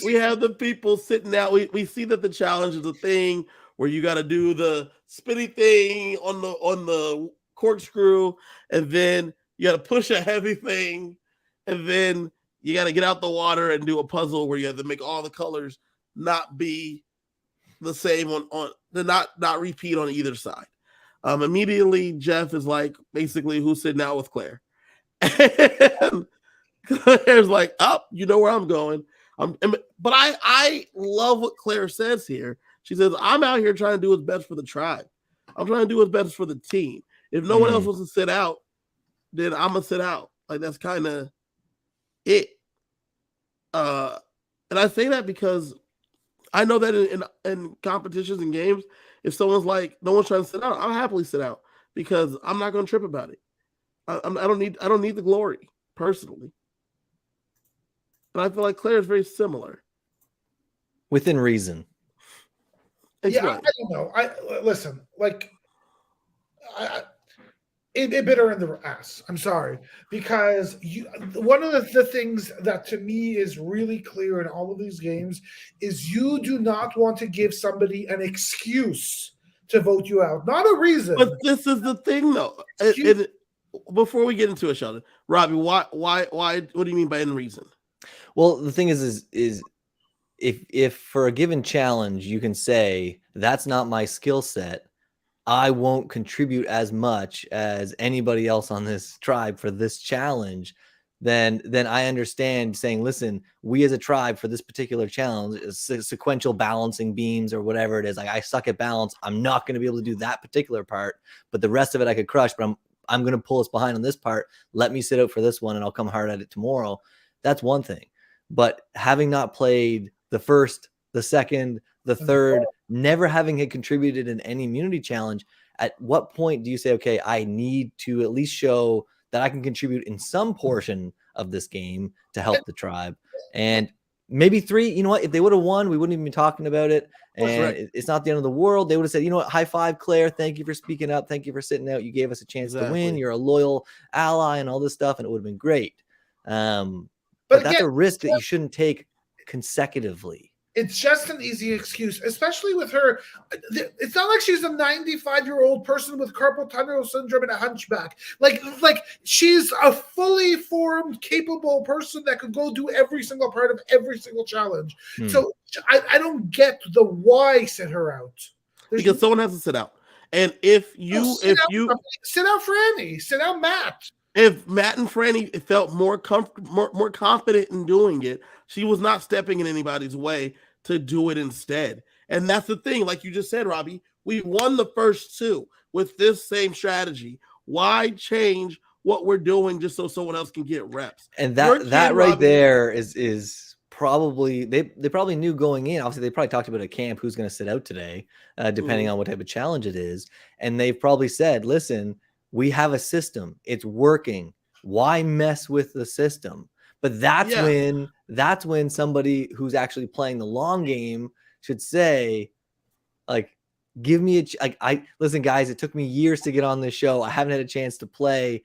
A: we have the people sitting out. We see that the challenge is a thing where you got to do the spinny thing on the corkscrew, and then you got to push a heavy thing, and then you got to get out the water and do a puzzle where you have to make all the colors not be the same on not repeat on either side. Immediately Jeff is like, basically, who's sitting out with Claire? And Claire's like, you know where I'm going. But I love what Claire says here. She says, I'm out here trying to do what's best for the tribe. I'm trying to do what's best for the team. If no one else wants to sit out, then I'm gonna sit out. Like, that's kind of it. And And I say that because I know that in competitions and games, if someone's like, no one's trying to sit out, I'll happily sit out because I'm not going to trip about it. I don't need the glory personally. And I feel like Claire is very similar.
C: Within reason.
A: Explain.
B: Yeah, I don't know. Listen, like, it bit her in the ass. I'm sorry, because one of the things that to me is really clear in all of these games is you do not want to give somebody an excuse to vote you out, not a reason.
A: But this is the thing, though. Before we get into it, Sheldon, Robbie, why? What do you mean by in reason?
C: Well, the thing is if for a given challenge you can say that's not my skill set, I won't contribute as much as anybody else on this tribe for this challenge, then I understand saying, listen, we as a tribe for this particular challenge is sequential balancing beams or whatever it is. Like, I suck at balance. I'm not going to be able to do that particular part, but the rest of it I could crush, but I'm going to pull us behind on this part. Let me sit out for this one and I'll come hard at it tomorrow. That's one thing. But having not played the first, the second, the third, never having had contributed in any immunity challenge, at what point do you say, okay, I need to at least show that I can contribute in some portion of this game to help the tribe? And maybe 3, you know what, if they would have won, we wouldn't even be talking about it. And it's not the end of the world. They would have said, you know what, high five, Claire. Thank you for speaking up. Thank you for sitting out. You gave us a chance to win. You're a loyal ally and all this stuff. And it would have been great. But again, that's a risk that you shouldn't take consecutively.
B: It's just an easy excuse, especially with her. It's not like she's a 95-year-old person with carpal tunnel syndrome and a hunchback. Like she's a fully formed, capable person that could go do every single part of every single challenge. So I don't get the why sit her out.
A: Because someone has to sit out. And if you sit
B: out Franny, sit out Matt.
A: If Matt and Franny felt more confident in doing it, she was not stepping in anybody's way to do it instead. And that's the thing, like you just said, Robbie, we won the first 2 with this same strategy. Why change what we're doing just so someone else can get reps?
C: And that right there is probably they probably knew going in. Obviously, they probably talked about at camp who's going to sit out today, depending on what type of challenge it is. And they've probably said, listen, we have a system. It's working. Why mess with the system? But that's when somebody who's actually playing the long game should say, like, give me listen, guys, it took me years to get on this show. I haven't had a chance to play.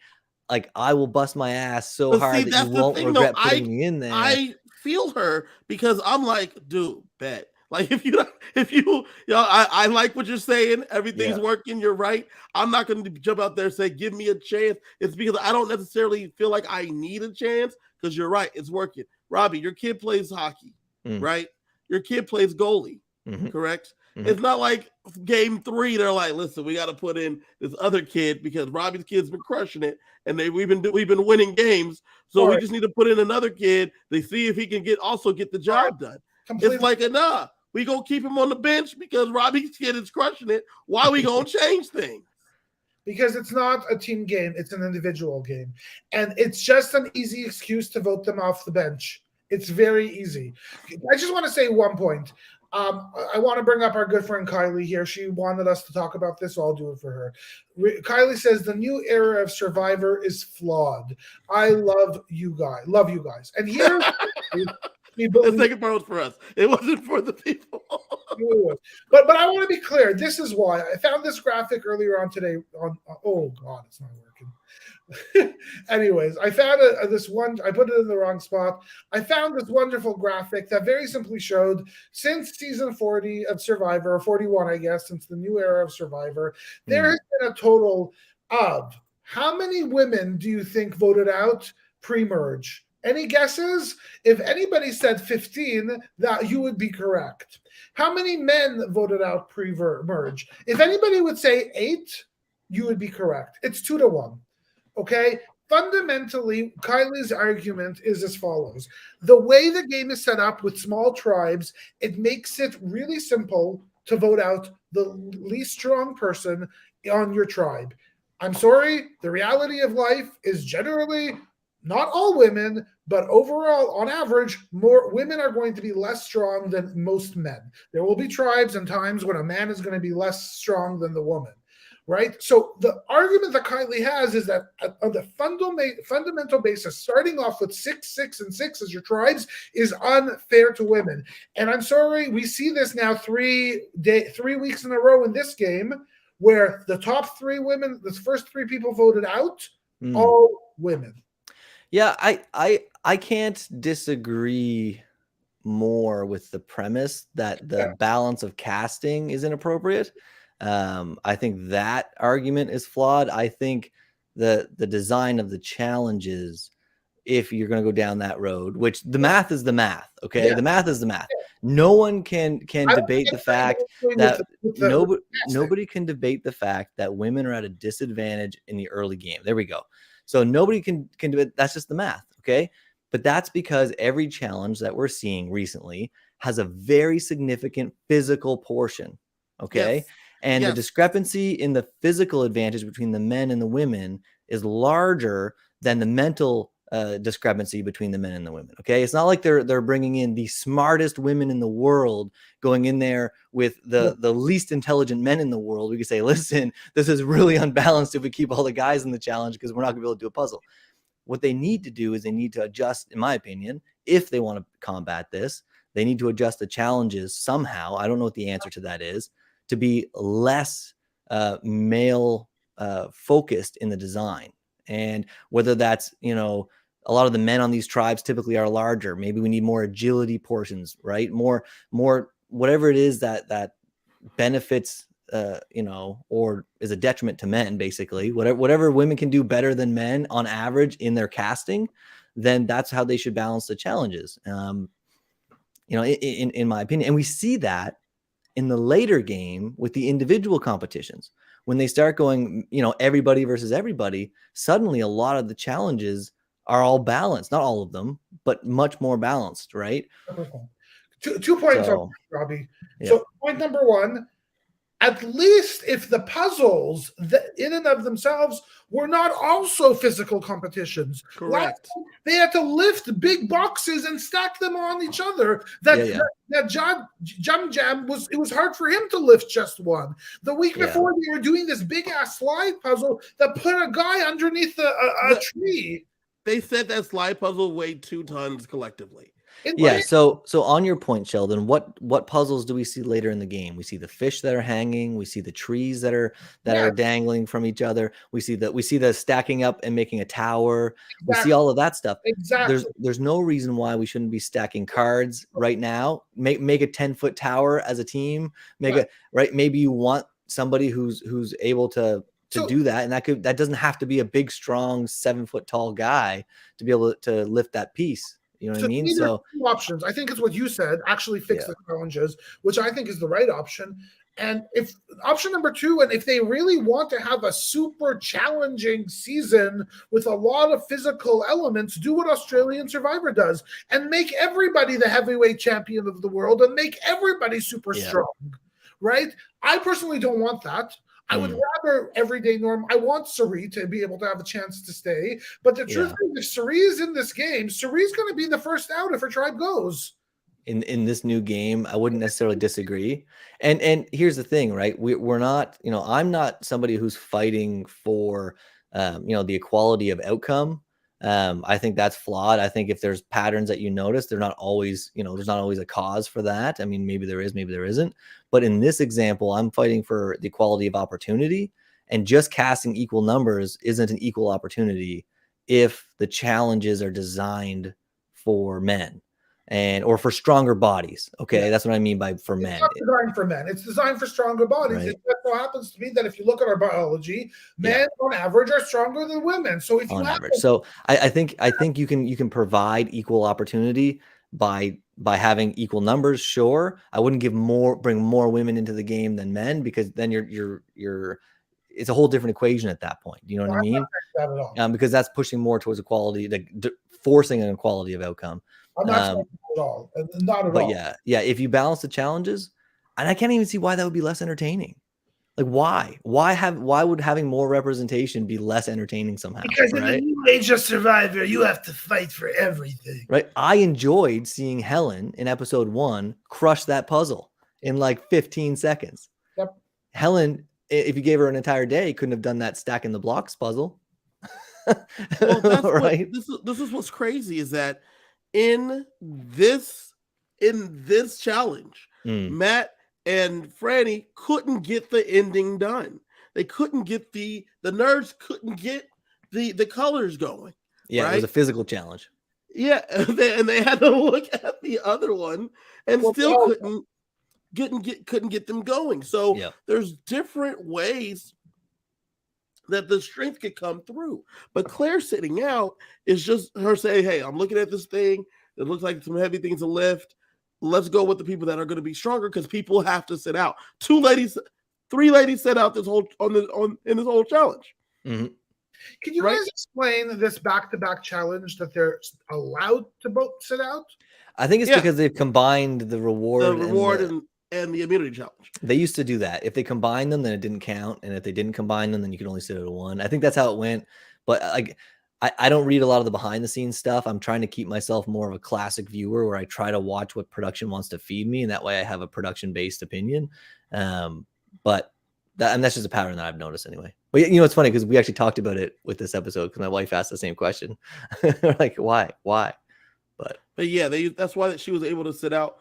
C: Like, I will bust my ass so hard that you won't regret putting me in there.
A: I feel her because I'm like, dude, bet. Like, I like what you're saying. Everything's working. You're right. I'm not going to jump out there and say, give me a chance. It's because I don't necessarily feel like I need a chance because you're right. It's working. Robbie, your kid plays hockey, right? Your kid plays goalie, correct? It's not like game 3. They're like, listen, we got to put in this other kid because Robbie's kid's been crushing it, and we've been winning games. So we just need to put in another kid to see if he can get the job done. Completely. It's like, nah, we gonna keep him on the bench because Robbie's kid is crushing it. Why we gonna change things?
B: Because it's not a team game; it's an individual game, and it's just an easy excuse to vote them off the bench. It's very easy. I just want to say one point. I want to bring up our good friend Kylie here. She wanted us to talk about this, so I'll do it for her. Kylie says the new era of Survivor is flawed. I love you guys. And here,
A: the second part was for us. It wasn't for the people.
B: But I want to be clear. This is why I found this graphic earlier on today. Oh God, it's not working. Anyways, I found this one. I put it in the wrong spot. I found this wonderful graphic that very simply showed since season 40 of Survivor, or 41, I guess, since the new era of Survivor, there has been a total of how many women do you think voted out pre-merge? Any guesses? If anybody said 15, that you would be correct. How many men voted out pre-merge? If anybody would say 8, you would be correct. It's 2-1. Okay? Fundamentally, Kylie's argument is as follows. The way the game is set up with small tribes, it makes it really simple to vote out the least strong person on your tribe. I'm sorry, the reality of life is generally not all women, But overall, on average, more women are going to be less strong than most men. There will be tribes and times when a man is going to be less strong than the woman, right? So the argument that Kylie has is that on the fundamental basis, starting off with 6, 6, and 6 as your tribes is unfair to women. And I'm sorry, we see this now 3 weeks in a row in this game where the top 3 women, the first 3 people voted out, all women.
C: Yeah, I can't disagree more with the premise that the balance of casting is inappropriate. I think that argument is flawed. I think the design of the challenges, if you're going to go down that road, which the math is the math, okay? The math is the math. No one can debate the fact that nobody can debate the fact that women are at a disadvantage in the early game. There we go. So nobody can do it. That's just the math, okay? But that's because every challenge that we're seeing recently has a very significant physical portion, okay? Yes. And the discrepancy in the physical advantage between the men and the women is larger than the mental discrepancy between the men and the women. Okay, it's not like they're bringing in the smartest women in the world going in there with the least intelligent men in the world. We could say, listen, this is really unbalanced if we keep all the guys in the challenge because we're not gonna be able to do a puzzle. What they need to do is they need to adjust, in my opinion, if they want to combat this, they need to adjust the challenges somehow. I don't know what the answer to that is, to be less male focused in the design. And whether that's, a lot of the men on these tribes typically are larger. Maybe we need more agility portions, right? More whatever it is that benefits, or is a detriment to men, basically. Whatever women can do better than men on average in their casting, then that's how they should balance the challenges. In my opinion. And we see that in the later game with the individual competitions. When they start going, everybody versus everybody, suddenly a lot of the challenges are all balanced. Not all of them, but much more balanced, right?
B: 2 points on Robbie. Yeah. So point number 1, at least if the puzzles in and of themselves were not also physical competitions.
A: Correct.
B: They had to lift big boxes and stack them on each other. That Jam it was hard for him to lift just one. The week before they were doing this big ass slide puzzle that put a guy underneath a tree.
A: They said that slide puzzle weighed 2 tons collectively.
C: Yeah. So on your point, Sheldon, what puzzles do we see later in the game? We see the fish that are hanging. We see the trees that are dangling from each other. We see the stacking up and making a tower. Exactly. We see all of that stuff.
B: Exactly.
C: There's no reason why we shouldn't be stacking cards right now. Make a 10-foot tower as a team. Maybe you want somebody who's able to do that, and that doesn't have to be a big, strong 7-foot tall guy to be able to lift that piece. You know what I mean? So
B: 2 options. I think it's what you said, actually fix the challenges, which I think is the right option. And if option number 2, and if they really want to have a super challenging season with a lot of physical elements, do what Australian Survivor does and make everybody the heavyweight champion of the world and make everybody super strong, right? I personally don't want that. I would rather everyday norm. I want Suri to be able to have a chance to stay. But the truth is, if Suri is in this game, Suri's going to be the first out if her tribe goes.
C: In this new game, I wouldn't necessarily disagree. And here's the thing, right? We're not, I'm not somebody who's fighting for, the equality of outcome. I think that's flawed. I think if there's patterns that you notice, they're not always, there's not always a cause for that. I mean, maybe there is, maybe there isn't. But in this example, I'm fighting for the equality of opportunity, and just casting equal numbers isn't an equal opportunity if the challenges are designed for men or for stronger bodies. Okay. That's what I mean by for men.
B: It's not designed for men. It's designed for stronger bodies. Right. It just so happens to be that if you look at our biology, men on average are stronger than women. So if you
C: so I think you can provide equal opportunity by having equal numbers. Sure. I wouldn't bring more women into the game than men, because then you're it's a whole different equation at that point. You know what I mean?
B: Not at all.
C: Because that's pushing more towards equality, forcing an equality of outcome.
B: I'm not saying at all. Not at all.
C: But yeah. If you balance the challenges, and I can't even see why that would be less entertaining. Like, why? Why would having more representation be less entertaining somehow?
B: Because in the
C: right?
B: new age of Survivor, you have to fight for everything.
C: Right. I enjoyed seeing Helen in episode 1 crush that puzzle in like 15 seconds.
B: Yep.
C: Helen, if you gave her an entire day, couldn't have done that stacking the blocks puzzle.
A: Well, that's
C: right.
A: This is what's crazy is that in this challenge, Matt and Franny couldn't get the ending done. They couldn't get the nerds couldn't get the colors going.
C: Yeah,
A: right?
C: It was a physical challenge.
A: Yeah, and they had to look at the other one and still couldn't get them going. So there's different ways that the strength could come through. But Claire sitting out is just her saying, hey, I'm looking at this thing. It looks like some heavy things to lift. Let's go with the people that are going to be stronger because people have to sit out. 3 ladies set out this whole in this whole challenge.
C: Mm-hmm.
B: Can you guys explain this back-to-back challenge that they're allowed to both sit out?
C: I think it's because they've combined the reward
A: and the immunity challenge.
C: They used to do that. If they combined them, then it didn't count. And if they didn't combine them, then you could only sit out 1. I think that's how it went. But I don't read a lot of the behind the scenes stuff. I'm trying to keep myself more of a classic viewer where I try to watch what production wants to feed me. And that way I have a production based opinion. But that's just a pattern that I've noticed anyway. But it's funny because we actually talked about it with this episode because my wife asked the same question. Like, why? But yeah,
A: that's why she was able to sit out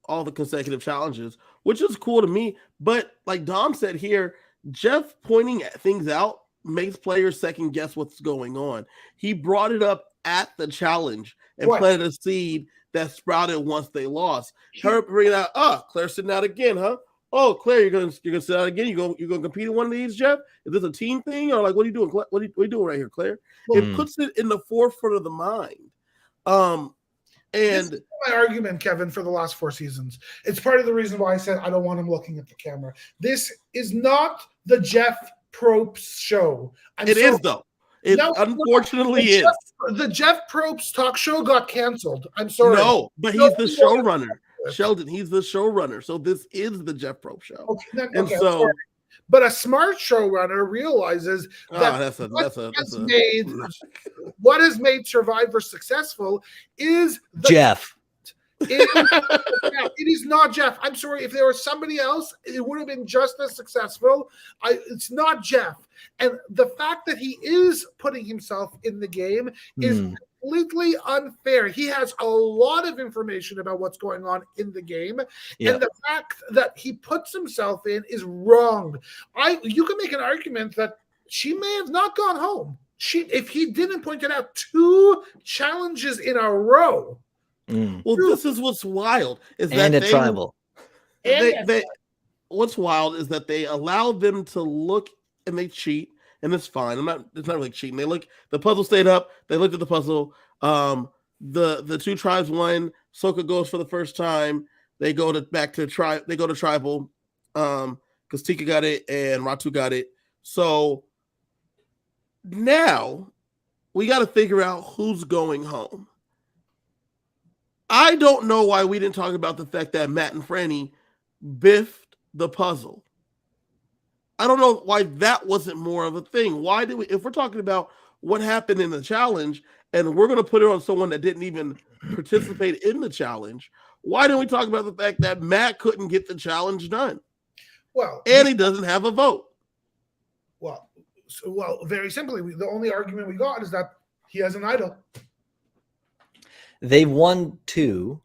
A: all the consecutive challenges, which is cool to me. But like Dom said here, Jeff pointing at things out makes players second guess what's going on. He brought it up at the challenge and planted a seed that sprouted once they lost. Her bringing out, Claire sitting out again, huh? Oh, Claire, you're gonna sit out again. You're gonna compete in one of these, Jeff? Is this a team thing or like what are you doing? What are you doing right here, Claire? It puts it in the forefront of the mind. And
B: this is my argument, Kevin, for the last 4 seasons. It's part of the reason why I said I don't want him looking at the camera. This is not the Jeff Probst show.
A: It is though. It unfortunately is.
B: The Jeff Probst talk show got canceled. I'm sorry.
A: No, but he's the showrunner. Sheldon, he's the showrunner. So this is the Jeff Probst show.
B: But a smart showrunner realizes that what has made Survivor successful is
C: Jeff.
B: It is not Jeff. I'm sorry. If there was somebody else, it would have been just as successful. It's not Jeff. And the fact that he is putting himself in the game is completely unfair. He has a lot of information about what's going on in the game. And the fact that he puts himself in is wrong. You can make an argument that she may have not gone home. If he didn't point it out 2 challenges in a row.
A: Well, this is what's wild is that
C: tribal.
A: What's wild is that they allow them to look and they cheat, and it's fine. It's not really cheating. The puzzle stayed up. They looked at the puzzle. The 2 tribes won. Soka goes for the first time. They go to tribal. Because Tika got it and Ratu got it. So now we got to figure out who's going home. I don't know why we didn't talk about the fact that Matt and Franny biffed the puzzle. I don't know why that wasn't more of a thing. Why did we, if we're talking about what happened in the challenge and we're going to put it on someone that didn't even participate in the challenge, why didn't we talk about the fact that Matt couldn't get the challenge done? And he doesn't have a vote.
B: Well, very simply, the only argument we got is that he has an idol.
C: They won 2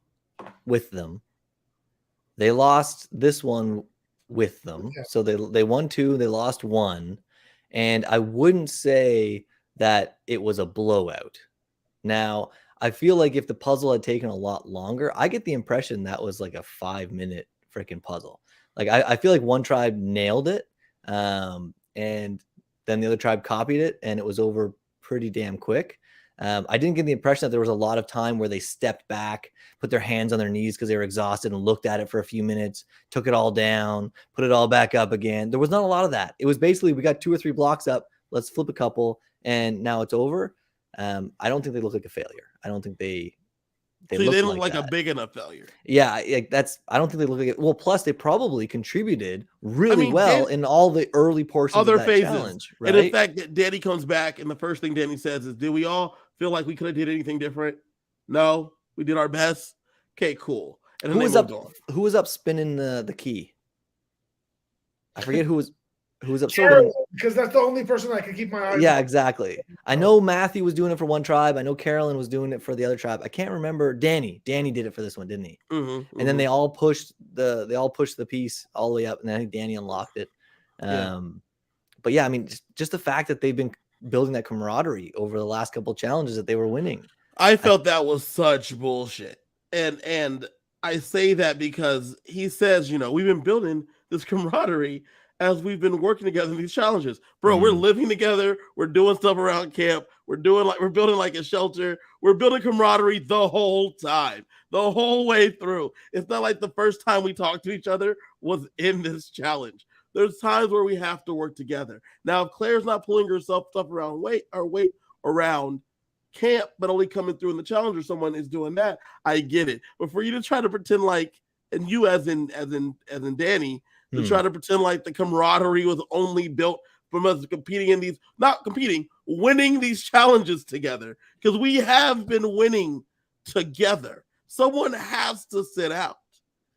C: with them. They lost this one with them. Okay. So they won 2, they lost 1. And I wouldn't say that it was a blowout. Now, I feel like if the puzzle had taken a lot longer, I get the impression that was like a 5-minute freaking puzzle. Like I feel like one tribe nailed it. And then the other tribe copied it and it was over pretty damn quick. I didn't get the impression that there was a lot of time where they stepped back, put their hands on their knees because they were exhausted and looked at it for a few minutes, took it all down, put it all back up again. There was not a lot of that. It was basically, we got 2 or 3 blocks up. Let's flip a couple and now it's over. I don't think they look like a failure. I don't think they they
A: So they
C: looked
A: didn't look
C: like
A: like a
C: that.
A: big enough failure.
C: Yeah, like I don't think they look like it. Well, plus they probably contributed really
A: mean,
C: well in all the early portions of
A: Other
C: that
A: phases.
C: challenge,
A: And in
C: right?
A: fact, that Danny comes back, and the first thing Danny says is, "Did we all feel like we could have did anything different? No, we did our best. Okay, cool." And then they moved on.
C: Who was up spinning the key? I forget who was up.
B: Carolyn, because that's the only person I can keep my eyes
C: Yeah,
B: on.
C: exactly. I know Matthew was doing it for one tribe. I know Carolyn was doing it for the other tribe. I can't remember. Danny did it for this one, didn't he? And then they all pushed the piece all the way up, and then I think Danny unlocked it. But yeah, I mean, just the fact that they've been building that camaraderie over the last couple of challenges that they were winning.
A: I felt that was such bullshit. And I say that because he says, we've been building this camaraderie as we've been working together in these challenges. Bro, we're living together. We're doing stuff around camp. We're building like a shelter. We're building camaraderie the whole time, the whole way through. It's not like the first time we talked to each other was in this challenge. There's times where we have to work together. Now, if Claire's not pulling herself stuff around weight around camp, but only coming through in the challenge, or someone is doing that, I get it. But for you to try to pretend like, and you as in Danny, to try to pretend like the camaraderie was only built from us winning these challenges together, because we have been winning together. Someone has to sit out.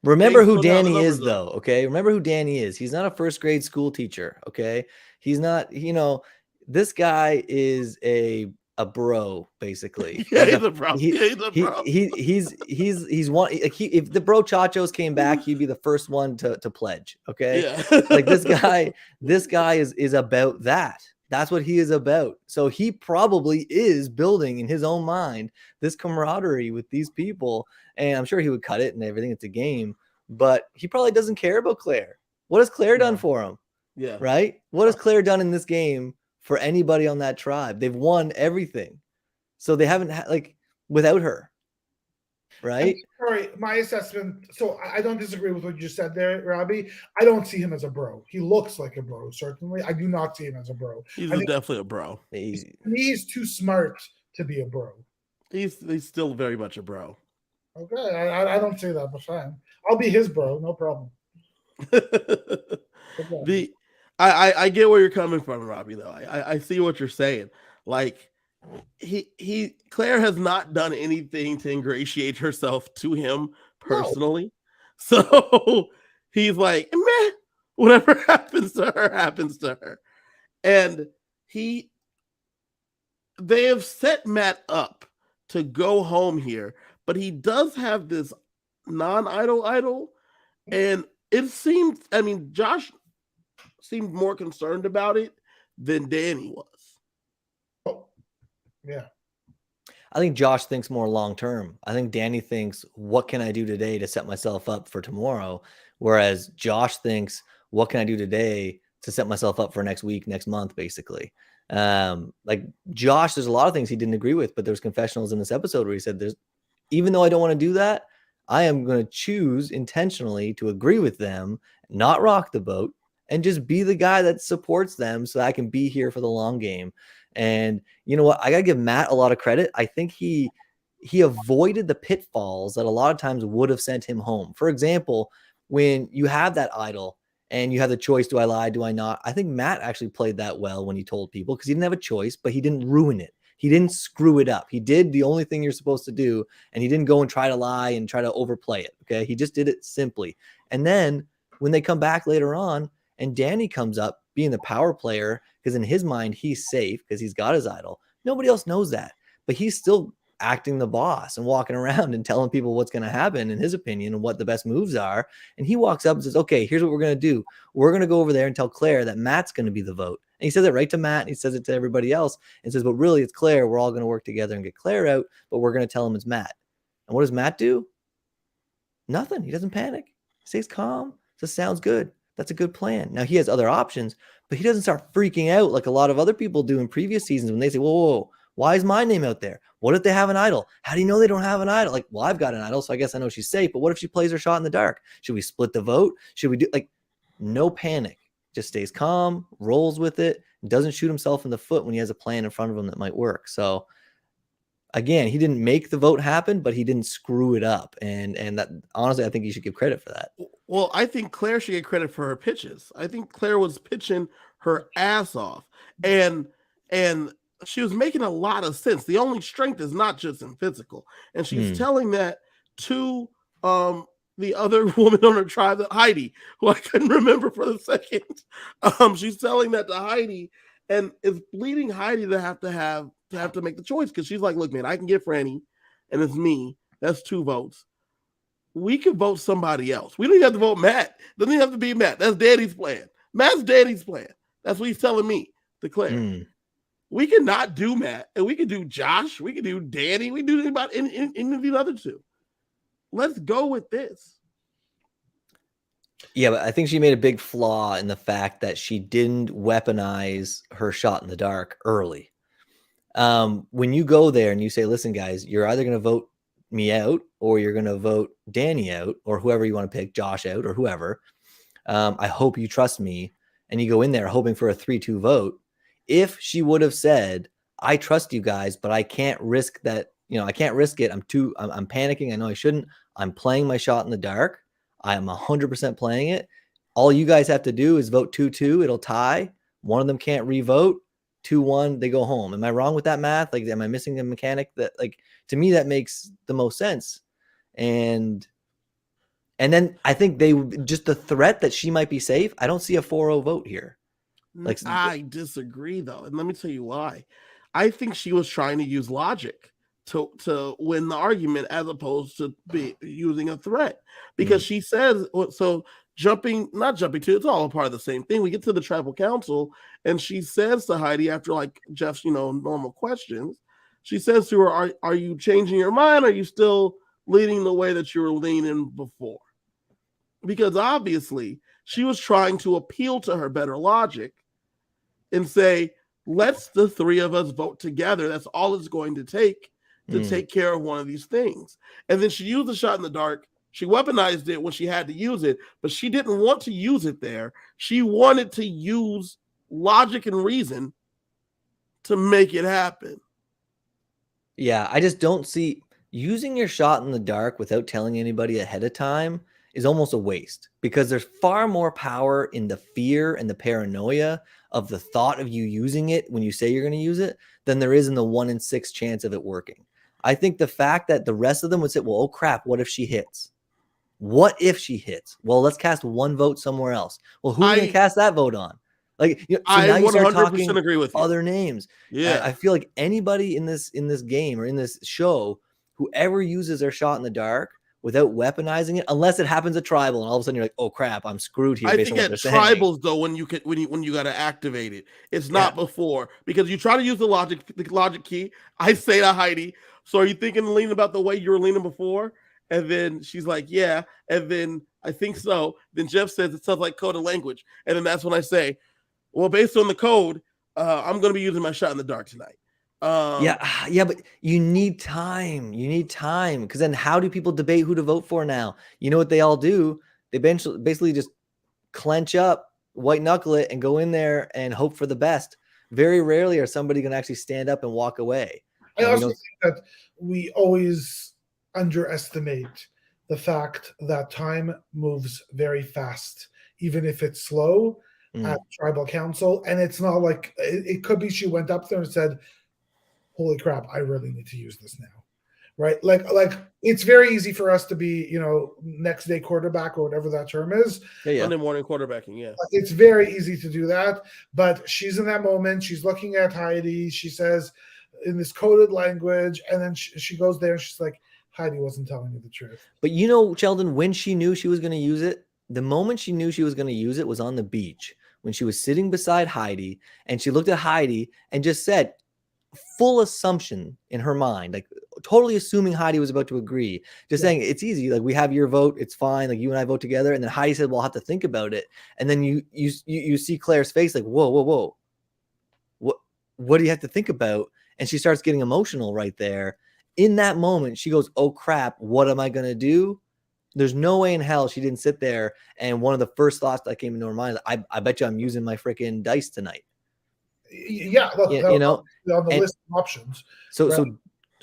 C: Remember who Danny is, though, okay? Remember who Danny is. He's not a first grade school teacher, okay? He's not, this guy is a bro, basically.
A: Yeah, he's a bro.
C: He's one. If the bro Chachos came back, he'd be the first one to pledge. Okay,
A: yeah.
C: Like this guy is about that. That's what he is about. So he probably is building in his own mind this camaraderie with these people, and I'm sure he would cut it and everything. It's a game, but he probably doesn't care about Claire. What has Claire done for him?
A: Yeah,
C: right. What has Claire done in this game for anybody on that tribe? They've won everything. So they haven't without her. Right.
B: Sorry, my assessment. So I don't disagree with what you just said there, Robbie. I don't see him as a bro. He looks like a bro, certainly. I do not see him as a bro.
A: He's definitely a bro.
B: He's too smart to be a bro. He's
A: still very much a bro.
B: Okay, I don't see that, but fine. I'll be his bro, no problem.
A: I get where you're coming from, Robbie, though. I see what you're saying. Like, Claire has not done anything to ingratiate herself to him personally. No. So he's like, meh, whatever happens to her. And they have set Matt up to go home here, but he does have this non-idol idol. And it seems, Josh seemed more concerned about it than Danny was.
B: Oh, yeah.
C: I think Josh thinks more long-term. I think Danny thinks, what can I do today to set myself up for tomorrow? Whereas Josh thinks, what can I do today to set myself up for next week, next month, basically. Like Josh, there's a lot of things he didn't agree with, but there's confessionals in this episode where he said, even though I don't want to do that, I am going to choose intentionally to agree with them, not rock the boat, and just be the guy that supports them so that I can be here for the long game. And you know what? I got to give Matt a lot of credit. I think he avoided the pitfalls that a lot of times would have sent him home. For example, when you have that idol and you have the choice, do I lie, do I not? I think Matt actually played that well when he told people, because he didn't have a choice, but he didn't ruin it. He didn't screw it up. He did the only thing you're supposed to do, and he didn't go and try to lie and try to overplay it, okay? He just did it simply. And then when they come back later on and Danny comes up being the power player, because in his mind, he's safe because he's got his idol. Nobody else knows that, but he's still acting the boss and walking around and telling people what's going to happen in his opinion and what the best moves are. And he walks up and says, okay, here's what we're going to do. We're going to go over there and tell Claire that Matt's going to be the vote. And he says it right to Matt, and he says it to everybody else and says, but really it's Claire. We're all going to work together and get Claire out, but we're going to tell him it's Matt. And what does Matt do? Nothing. He doesn't panic. He stays calm. Says, sounds good. That's a good plan. Now he has other options, but he doesn't start freaking out like a lot of other people do in previous seasons when they say, whoa, why is my name out there? What if they have an idol? How do you know they don't have an idol? Like, well, I've got an idol, so I guess I know she's safe, but what if she plays her shot in the dark? Should we split the vote? Should we do no panic, just stays calm, rolls with it, doesn't shoot himself in the foot when he has a plan in front of him that might work. So again, he didn't make the vote happen, but he didn't screw it up. And that, honestly, I think you should give credit for that.
A: Well, I think Claire should get credit for her pitches. I think Claire was pitching her ass off, and she was making a lot of sense. The only strength is not just in physical, and she's telling that to the other woman on her tribe, Heidi, who I couldn't remember for the second. She's telling that to Heidi, and it's bleeding Heidi to have to make the choice, because she's like, look, man, I can get Franny, and it's me. That's 2 votes. We can vote somebody else. We don't even have to vote Matt. Doesn't even have to be Matt. That's Daddy's plan. Matt's Daddy's plan. That's what he's telling me, Claire. We cannot do Matt, and we can do Josh. We can do Danny. We can do anybody any of these other 2. Let's go with this.
C: Yeah, but I think she made a big flaw in the fact that she didn't weaponize her shot in the dark early. When you go there and you say, listen, guys, you're either going to vote me out, or you're going to vote Danny out, or whoever you want to pick, Josh out, or whoever. I hope you trust me. And you go in there hoping for a 3-2 vote. If she would have said, I trust you guys, but I can't risk that, I can't risk it. I'm panicking. I know I shouldn't. I'm playing my shot in the dark. I am 100% playing it. All you guys have to do is vote 2-2. It'll tie. One of them can't re-vote. 2-1, they go home. Am I wrong with that math? Like, am I missing a mechanic? That, like, to me, that makes the most sense. And then I think just the threat that she might be safe. I don't see a 4-0 vote here. Like,
A: I disagree, though, and let me tell you why. I think she was trying to use logic to win the argument, as opposed to using a threat, because she says so. Not jumping to, it's all a part of the same thing. We get to the tribal council, and she says to Heidi, after like Jeff's normal questions, she says to her, are you changing your mind? Are you still leaning the way that you were leaning before? Because obviously she was trying to appeal to her better logic and say, let's the 3 of us vote together. That's all it's going to take take care of one of these things. And then she used the shot in the dark. She weaponized it when she had to use it, but she didn't want to use it there. She wanted to use logic and reason to make it happen.
C: Yeah, I just don't see using your shot in the dark without telling anybody ahead of time is almost a waste, because there's far more power in the fear and the paranoia of the thought of you using it when you say you're going to use it than there is in the 1 in 6 chance of it working. I think the fact that the rest of them would say, well, oh crap, what if she hits? What if she hits? Well, let's cast 1 vote somewhere else. Well, who are you going to cast that vote on? Like, so
A: I
C: now you
A: 100%
C: start talking
A: agree with you.
C: Other names.
A: Yeah,
C: I feel like anybody in this game or in this show, whoever uses their shot in the dark without weaponizing it, unless it happens at tribal, and all of a sudden you're like, oh crap, I'm screwed here.
A: I think at tribals though, when you got to activate it, it's not before, because you try to use the logic key. I say to Heidi, so are you thinking leaning about the way you were leaning before? And then she's like, yeah. And then I think so. Then Jeff says it sounds like code of language. And then that's when I say, well, based on the code, I'm going to be using my shot in the dark tonight.
C: Yeah, but you need time. Because then how do people debate who to vote for now? You know what they all do? They basically just clench up, white knuckle it, and go in there and hope for the best. Very rarely are somebody going to actually stand up and walk away.
B: I also think that we always underestimate the fact that time moves very fast, even if it's slow at tribal council. And it's not like it could be she went up there and said, holy crap, I really need to use this now. Right? Like it's very easy for us to be, next day quarterback or whatever that term is.
A: Monday morning quarterbacking, yeah.
B: It's very easy to do that. But she's in that moment. She's looking at Heidi. She says in this coded language, and then she goes there and she's like, Heidi wasn't telling me the truth.
C: But Sheldon, when she knew she was going to use it, the moment she knew she was going to use it was on the beach when she was sitting beside Heidi, and she looked at Heidi and just said, full assumption in her mind, like totally assuming Heidi was about to agree, just saying it's easy. Like, we have your vote. It's fine. Like, you and I vote together. And then Heidi said, well, I'll have to think about it. And then you see Claire's face like, whoa. What do you have to think about? And she starts getting emotional right there. In that moment, she goes, oh crap, what am I going to do? There's no way in hell she didn't sit there. And one of the first thoughts that came into her mind, I bet you I'm using my freaking dice tonight.
B: Yeah, look, on the list of options.
C: So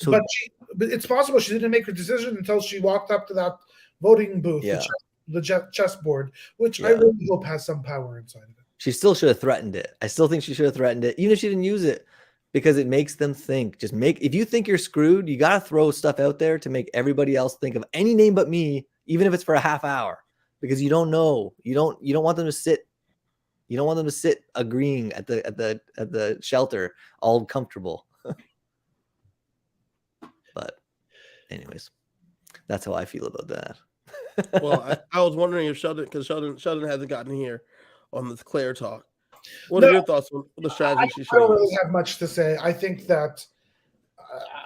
C: So,
B: but it's possible she didn't make her decision until she walked up to that voting booth, the chessboard, which I really hope has some power inside of it.
C: She still should have threatened it. I still think she should have threatened it, even if she didn't use it, because it makes them think. If you think you're screwed, you got to throw stuff out there to make everybody else think of any name but me, even if it's for a half hour, because you don't know. You don't want them to sit. You don't want them to sit agreeing at the shelter, all comfortable. But anyways, that's how I feel about that.
A: Well, I was wondering if Sheldon hasn't gotten here on this Claire talk. What are your thoughts on the strategy she showed?
B: I don't really have much to say. I think that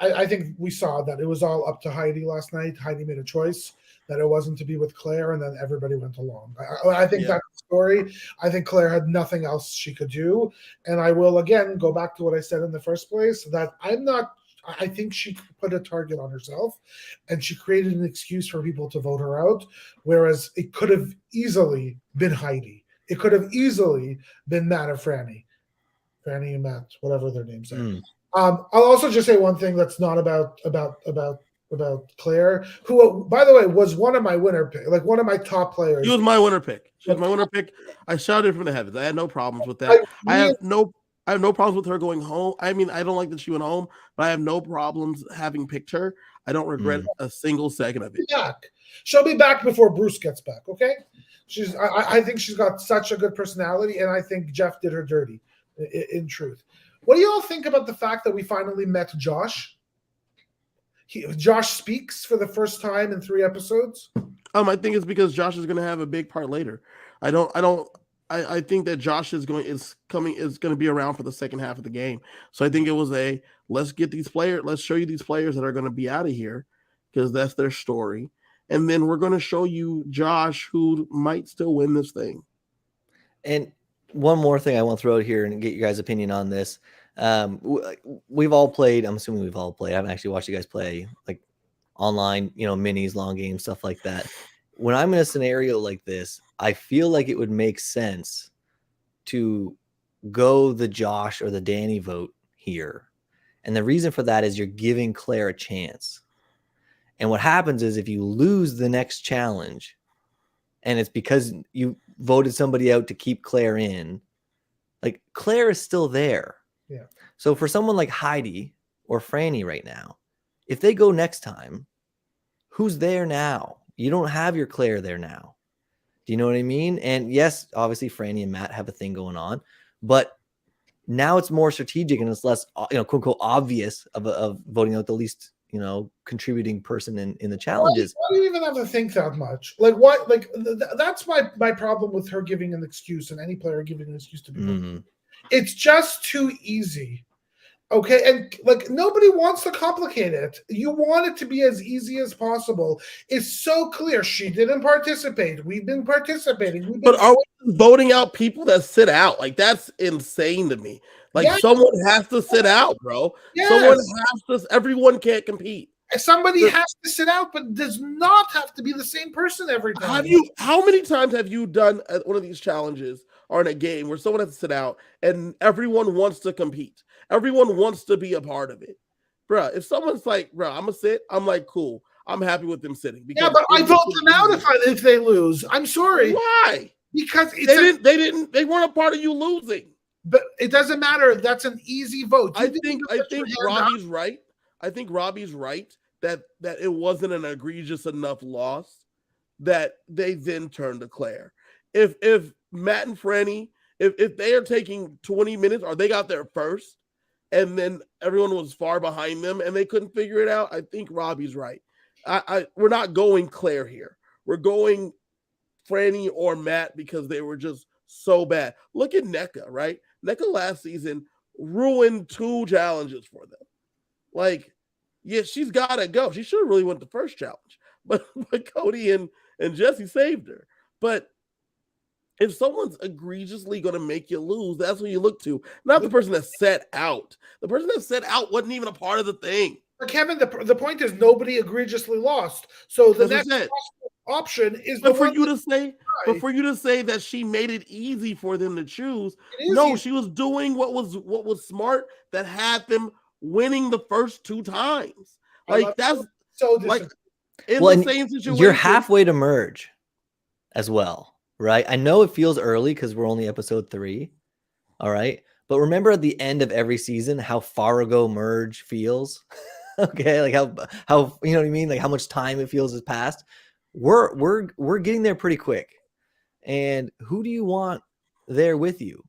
B: I think we saw that it was all up to Heidi last night. Heidi made a choice that it wasn't to be with Claire, and then everybody went along. I think that's the story. I think Claire had nothing else she could do. And I will, again, go back to what I said in the first place, that I think she put a target on herself, and she created an excuse for people to vote her out, whereas it could have easily been Heidi. It could have easily been Matt or Franny and Matt, whatever their names are. I'll also just say one thing that's not about Claire, who, by the way, was one of my winner pick, like one of my top players.
A: She was my winner pick. I shouted from the heavens. I had no problems with that. I have no problems with her going home. I mean, I don't like that she went home, but I have no problems having picked her. I don't regret a single second of it.
B: She'll be back before Bruce gets back. Okay. I think she's got such a good personality, and I think Jeff did her dirty, in truth. What do y'all think about the fact that we finally met Josh? Josh speaks for the first time in 3 episodes.
A: I think it's because Josh is going to have a big part later. I think that Josh is going to be around for the second half of the game. So I think it was let's show you these players that are going to be out of here, because that's their story. And then we're going to show you Josh, who might still win this thing.
C: And one more thing I want to throw out here and get your guys' opinion on this. We've all played. I'm assuming we've all played. I haven't actually watched you guys play like online, minis, long games, stuff like that. When I'm in a scenario like this, I feel like it would make sense to go the Josh or the Danny vote here. And the reason for that is you're giving Claire a chance. And what happens is if you lose the next challenge, and it's because you voted somebody out to keep Claire in, like Claire is still there.
B: Yeah.
C: So for someone like Heidi or Franny right now, if they go next time, who's there now? You don't have your Claire there now. Do you know what I mean? And yes, obviously Franny and Matt have a thing going on, but now it's more strategic and it's less, quote unquote, obvious of voting out the least, contributing person in the challenges.
B: Why do you even have to think that much? Like what? Like that's my problem with her giving an excuse, and any player giving an excuse to be. It's just too easy. Okay, and like nobody wants to complicate it. You want it to be as easy as possible. It's so clear she didn't participate. We've been participating.
A: But are we voting out people that sit out? Like that's insane to me. Like someone has to sit out, bro.
B: Yes.
A: Someone has to. Everyone can't compete.
B: Somebody has to sit out, but does not have to be the same person every time.
A: How many times have you done one of these challenges or in a game where someone has to sit out and everyone wants to compete? Everyone wants to be a part of it. Bro, if someone's like, bro, I'm going to sit, I'm like, cool. I'm happy with them sitting.
B: Yeah, but I vote them out if they lose. I'm sorry.
A: Why?
B: Because
A: they weren't a part of you losing.
B: But it doesn't matter. That's an easy vote.
A: I think Robbie's right. I think Robbie's right that it wasn't an egregious enough loss that they then turned to Claire. If Matt and Franny, if they are taking 20 minutes or they got there first and then everyone was far behind them and they couldn't figure it out, I think Robbie's right. We're not going Claire here. We're going Franny or Matt because they were just so bad. Look at NECA, right? NECA last season ruined 2 challenges for them. Like, yeah, she's got to go. She should have really went the first challenge. But Cody and Jesse saved her. But if someone's egregiously going to make you lose, that's what you look to. Not the person that set out. The person that set out wasn't even a part of the thing.
B: But Kevin, the point is nobody egregiously lost. So the next option is
A: for you to say that she made it easy for them to choose. No, she was doing what was smart that had them winning the first 2 times. Like that's
B: so
A: like in
C: Well,
A: the
C: and
A: same situation.
C: you're halfway to merge as well, right? I know it feels early because we're only episode 3. All right. But remember at the end of every season how far ago merge feels. Okay, like how you know what I mean? Like how much time it feels has passed. We're getting there pretty quick. And who do you want there with you?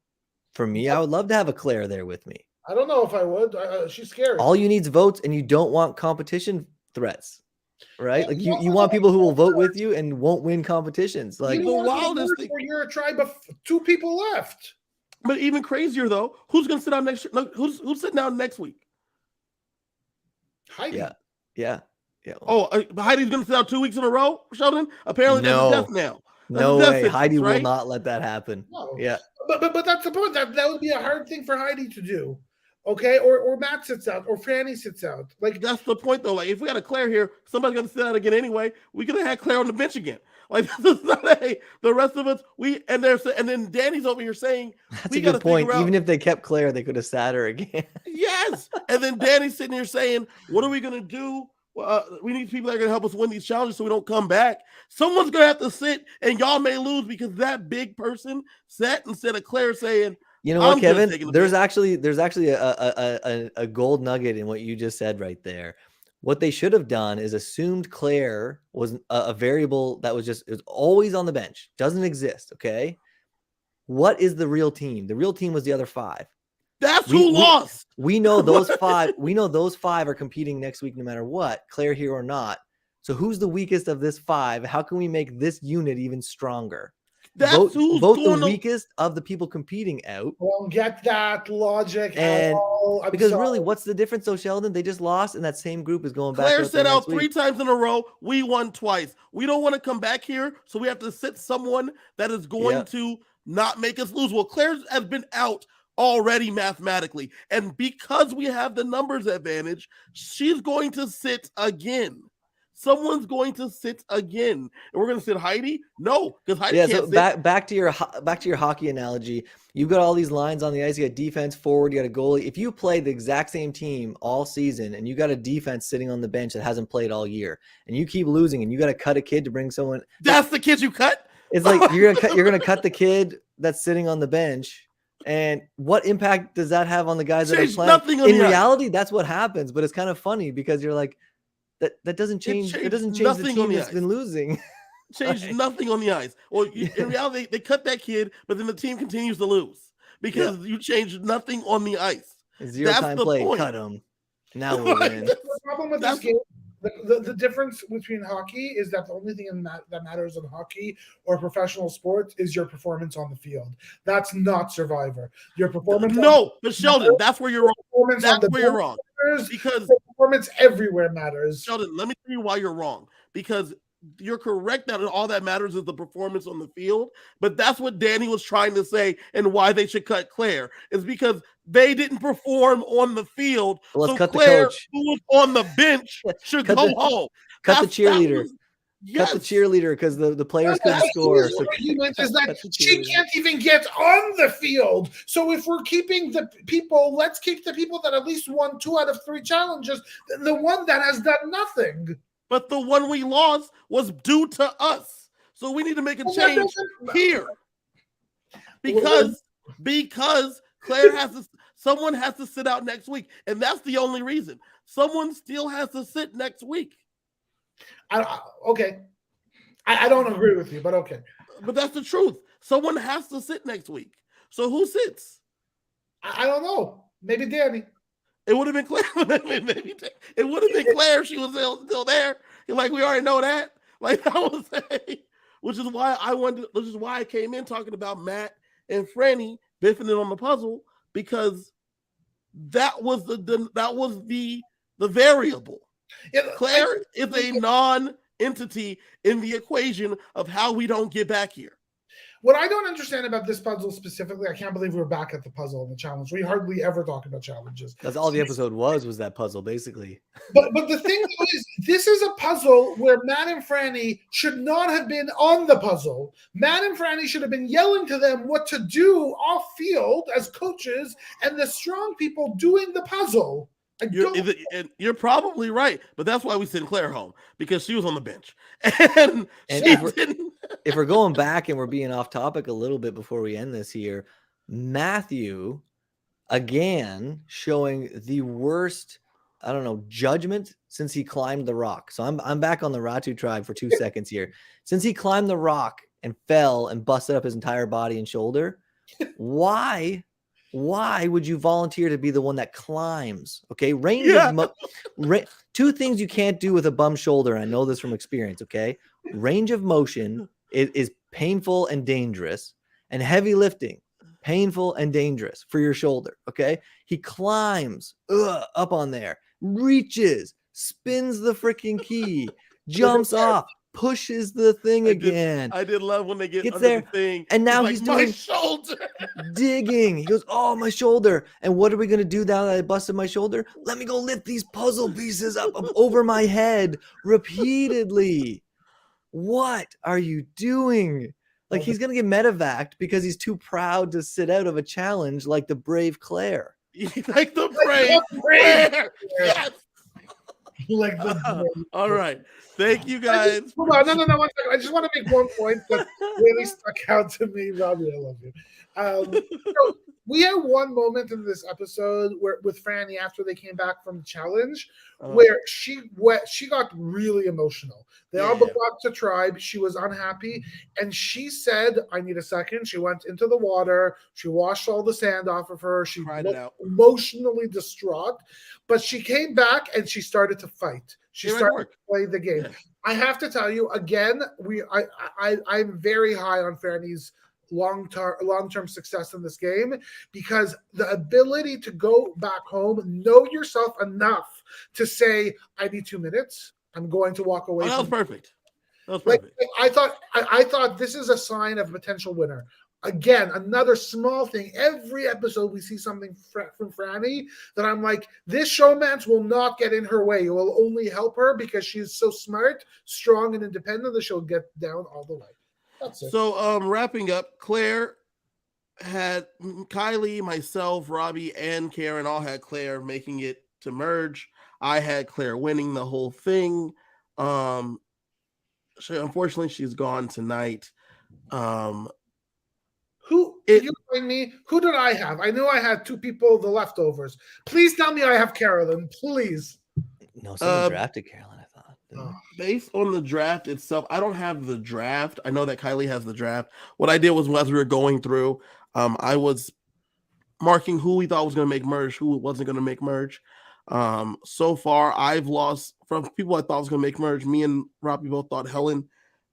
C: For me, I would love to have a Claire there with me.
B: I don't know if I would. She's scary.
C: All you need is votes, and you don't want competition threats, right? Like you want people who will vote with you and won't win competitions. Like
B: the wildest thing, where you're a tribe of 2 people left.
A: But even crazier though, who's going to sit down next? Who's sitting down next week?
B: Heidi.
C: Yeah.
A: Oh, Heidi's going to sit out 2 weeks in a row, Sheldon. Apparently, that's a death now.
C: No way. Heidi will not let that happen.
B: No.
C: Yeah.
B: But that's the point. That would be a hard thing for Heidi to do. Okay, or Matt sits out, or Franny sits out. Like
A: that's the point, though. Like if we got a Claire here, somebody's gonna sit out again anyway. We could have had Claire on the bench again. Like this is not the rest of us. And then Danny's over here saying
C: that's a good point. Even if they kept Claire, they could have sat her again.
A: Yes, and then Danny's sitting here saying, "What are we gonna do? We need people that are gonna help us win these challenges so we don't come back. Someone's gonna have to sit, and y'all may lose because that big person sat instead of Claire saying."
C: You know what, Kevin? There's actually a gold nugget in what you just said right there. What they should have done is assumed Claire was a variable that was always on the bench, doesn't exist. Okay, what is the real team? The real team was the other 5.
A: That's who lost.
C: We know those 5. We know those 5 are competing next week, no matter what, Claire here or not. So who's the weakest of this 5? How can we make this unit even stronger? Vote the weakest of the people competing out.
B: I don't get that logic
C: and because really, what's the difference though, Sheldon? They just lost, and that same group is going back.
A: Claire set out 3 times in a row. We won twice. We don't want to come back here, so we have to sit someone that is going to not make us lose. Well, Claire has been out already mathematically, and because we have the numbers advantage, she's going to sit again. Someone's going to sit again, and we're going to sit Heidi. No, because Heidi can't
C: sit. Back to your hockey analogy. You've got all these lines on the ice. You got defense, forward. You got a goalie. If you play the exact same team all season, and you got a defense sitting on the bench that hasn't played all year, and you keep losing, and you got to cut a kid to bring someone.
A: That's the kid you cut.
C: It's like you're gonna cut the kid that's sitting on the bench. And what impact does that have on the guys that are playing? In reality, that's what happens. But it's kind of funny because you're like. That doesn't change. It doesn't change the team that's been losing.
A: Changed nothing on the ice. Well, in reality, they cut that kid, but then the team continues to lose because you changed nothing on the ice.
C: 0-time play, cut him. Now we'll win.
B: The problem with this game, the difference between hockey is that the only thing that matters in hockey or professional sports is your performance on the field. That's not Survivor. Your performance.
A: No, but Sheldon, that's where you're wrong. That's where you're wrong. Because
B: performance everywhere matters.
A: Sheldon, let me tell you why you're wrong. Because you're correct that all that matters is the performance on the field, but that's what Danny was trying to say, and why they should cut Claire is because they didn't perform on the field.
C: Well, let's cut
A: Claire,
C: the coach
A: who was on the bench, should go home.
C: Cut the cheerleader. Cut the cheerleader because the players couldn't score.
B: So argument is that she can't even get on the field. So if we're keeping the people, let's keep the people that at least won 2 out of 3 challenges. The one that has done nothing.
A: But the one we lost was due to us. So we need to make a change here. Because Claire someone has to sit out next week. And that's the only reason. Someone still has to sit next week.
B: Okay. I don't agree with you, but okay.
A: But that's the truth. Someone has to sit next week. So who sits?
B: I don't know. Maybe Danny.
A: It would have been Claire. It would have been Claire if she was still there. Like, we already know that. Like, I was saying, which is why I came in talking about Matt and Franny biffing it on the puzzle, because that was the variable. Claire is a non-entity in the equation of how we don't get back here.
B: What I don't understand about this puzzle specifically, I can't believe we're back at the puzzle and the challenge. We hardly ever talk about challenges.
C: That's all the episode was that puzzle, basically.
B: But the thing is, this is a puzzle where Matt and Franny should not have been on the puzzle. Matt and Franny should have been yelling to them what to do off field as coaches, and the strong people doing the puzzle.
A: You're probably right, but that's why we sent Claire home, because she was on the bench. And
C: if we're going back and we're being off topic a little bit before we end this here, Matthew again showing the worst, I don't know, judgment since he climbed the rock. So I'm back on the Ratu tribe for 2 seconds here. Since he climbed the rock and fell and busted up his entire body and shoulder, why would you volunteer to be the one that climbs? Okay, two things you can't do with a bum shoulder, and I know this from experience. Okay, range of motion is painful and dangerous, and heavy lifting, painful and dangerous for your shoulder. Okay, he climbs up on there, reaches, spins the freaking key, jumps off, pushes the thing again.
A: I did love when they get under
C: there,
A: the thing,
C: and now he's doing
A: my shoulder,
C: digging. He goes, "Oh, my shoulder!" And what are we gonna do now that I busted my shoulder? Let me go lift these puzzle pieces up over my head repeatedly. What are you doing? Like, he's gonna get medevaced because he's too proud to sit out of a challenge like the brave Claire.
A: Like the brave Claire. Yes.
B: Like the
A: all right. Thank you, guys.
B: Hold on. No. 1 second. I just want to make one point that really stuck out to me. Robbie, I love you. So we had one moment in this episode with Franny after they came back from the challenge where she got really emotional. They all belonged to tribe. She was unhappy, and she said, "I need a second." She went into the water. She washed all the sand off of her. She looked emotionally distraught, but she came back and she started to fight. She started to play the game. Yeah. I have to tell you again, I'm very high on Franny's long-term success in this game, because the ability to go back home, know yourself enough to say, "I need 2 minutes. I'm going to walk away."
A: That was perfect. That was perfect.
B: I thought this is a sign of a potential winner. Again, another small thing. Every episode we see something from Franny that I'm like, this showmance will not get in her way. It will only help her because she's so smart, strong, and independent that she'll get down all the way. That's it.
A: So wrapping up, Claire had Kylie, myself, Robbie, and Karen all had Claire making it to merge. I had Claire winning the whole thing. Unfortunately, she's gone tonight.
B: Who did I have? I know I had 2 people, the leftovers. Please tell me I have Carolyn, please.
C: No, someone drafted Carolyn, I thought.
A: Based on the draft itself, I don't have the draft. I know that Kylie has the draft. What I did was, as we were going through, I was marking who we thought was going to make merge, who wasn't going to make merge. So far, I've lost from people I thought was going to make merge. Me and Robbie both thought Helen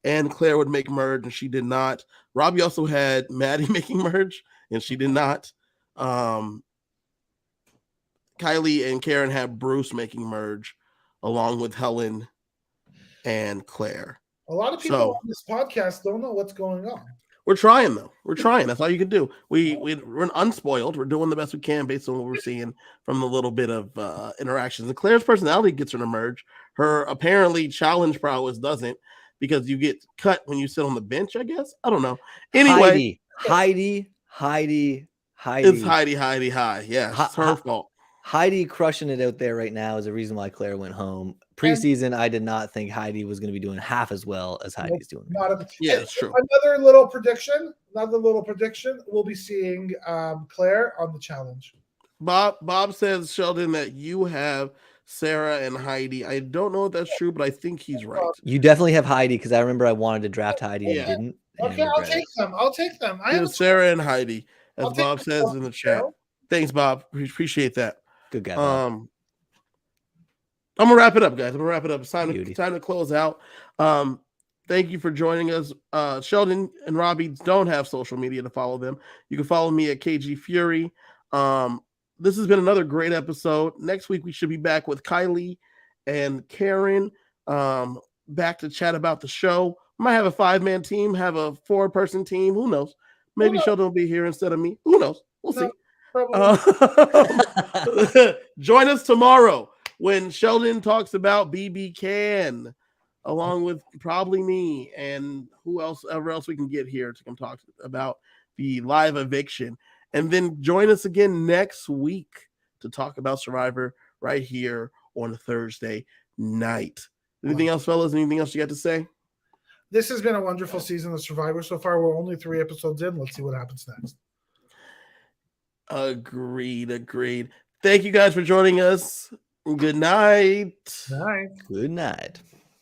A: and Claire would make merge, and she did not. Robbie also had Maddie making merge, and she did not. Kylie and Karen had Bruce making merge, along with Helen and Claire.
B: A lot of people on this podcast don't know what's going on.
A: We're trying, though. We're trying. That's all you can do. We're unspoiled. We're doing the best we can based on what we're seeing from the little bit of interactions. And Claire's personality gets her to merge. Her apparently challenge prowess doesn't, because you get cut when you sit on the bench, I guess. I don't know. Anyway.
C: Heidi.
A: It's Heidi. Yeah, it's her fault.
C: Heidi crushing it out there right now is a reason why Claire went home. Preseason, I did not think Heidi was going to be doing half as well as Heidi's doing.
A: Yeah, it's true.
B: Another little prediction. We'll be seeing Claire on the challenge.
A: Bob says, Sheldon, that you have Sarah and Heidi. I don't know if that's true, but I think he's right.
C: You definitely have Heidi, because I remember I wanted to draft Heidi and didn't.
B: Okay, I'll take them.
A: I have Sarah and Heidi, as Bob says in the chat. Thanks, Bob. We appreciate that.
C: Good guy. Bob.
A: I'm gonna wrap it up, guys. It's time to close out. Thank you for joining us. Sheldon and Robbie don't have social media to follow them. You can follow me at KG Fury. This has been another great episode. Next week we should be back with Kylie and Karen, back to chat about the show. Might have a 5-man team, have a 4-person team. Who knows? Maybe Sheldon will be here instead of me. Who knows? We'll see. Join us tomorrow when Sheldon talks about BB Can, along with probably me and whoever else we can get here to come talk about the live eviction. And then join us again next week to talk about Survivor right here on Thursday night. Anything else, fellas? Anything else you got to say?
B: This has been a wonderful season of Survivor so far. We're only 3 episodes in. Let's see what happens next.
A: Agreed. Thank you guys for joining us. Good night.
B: Night.
C: Good night.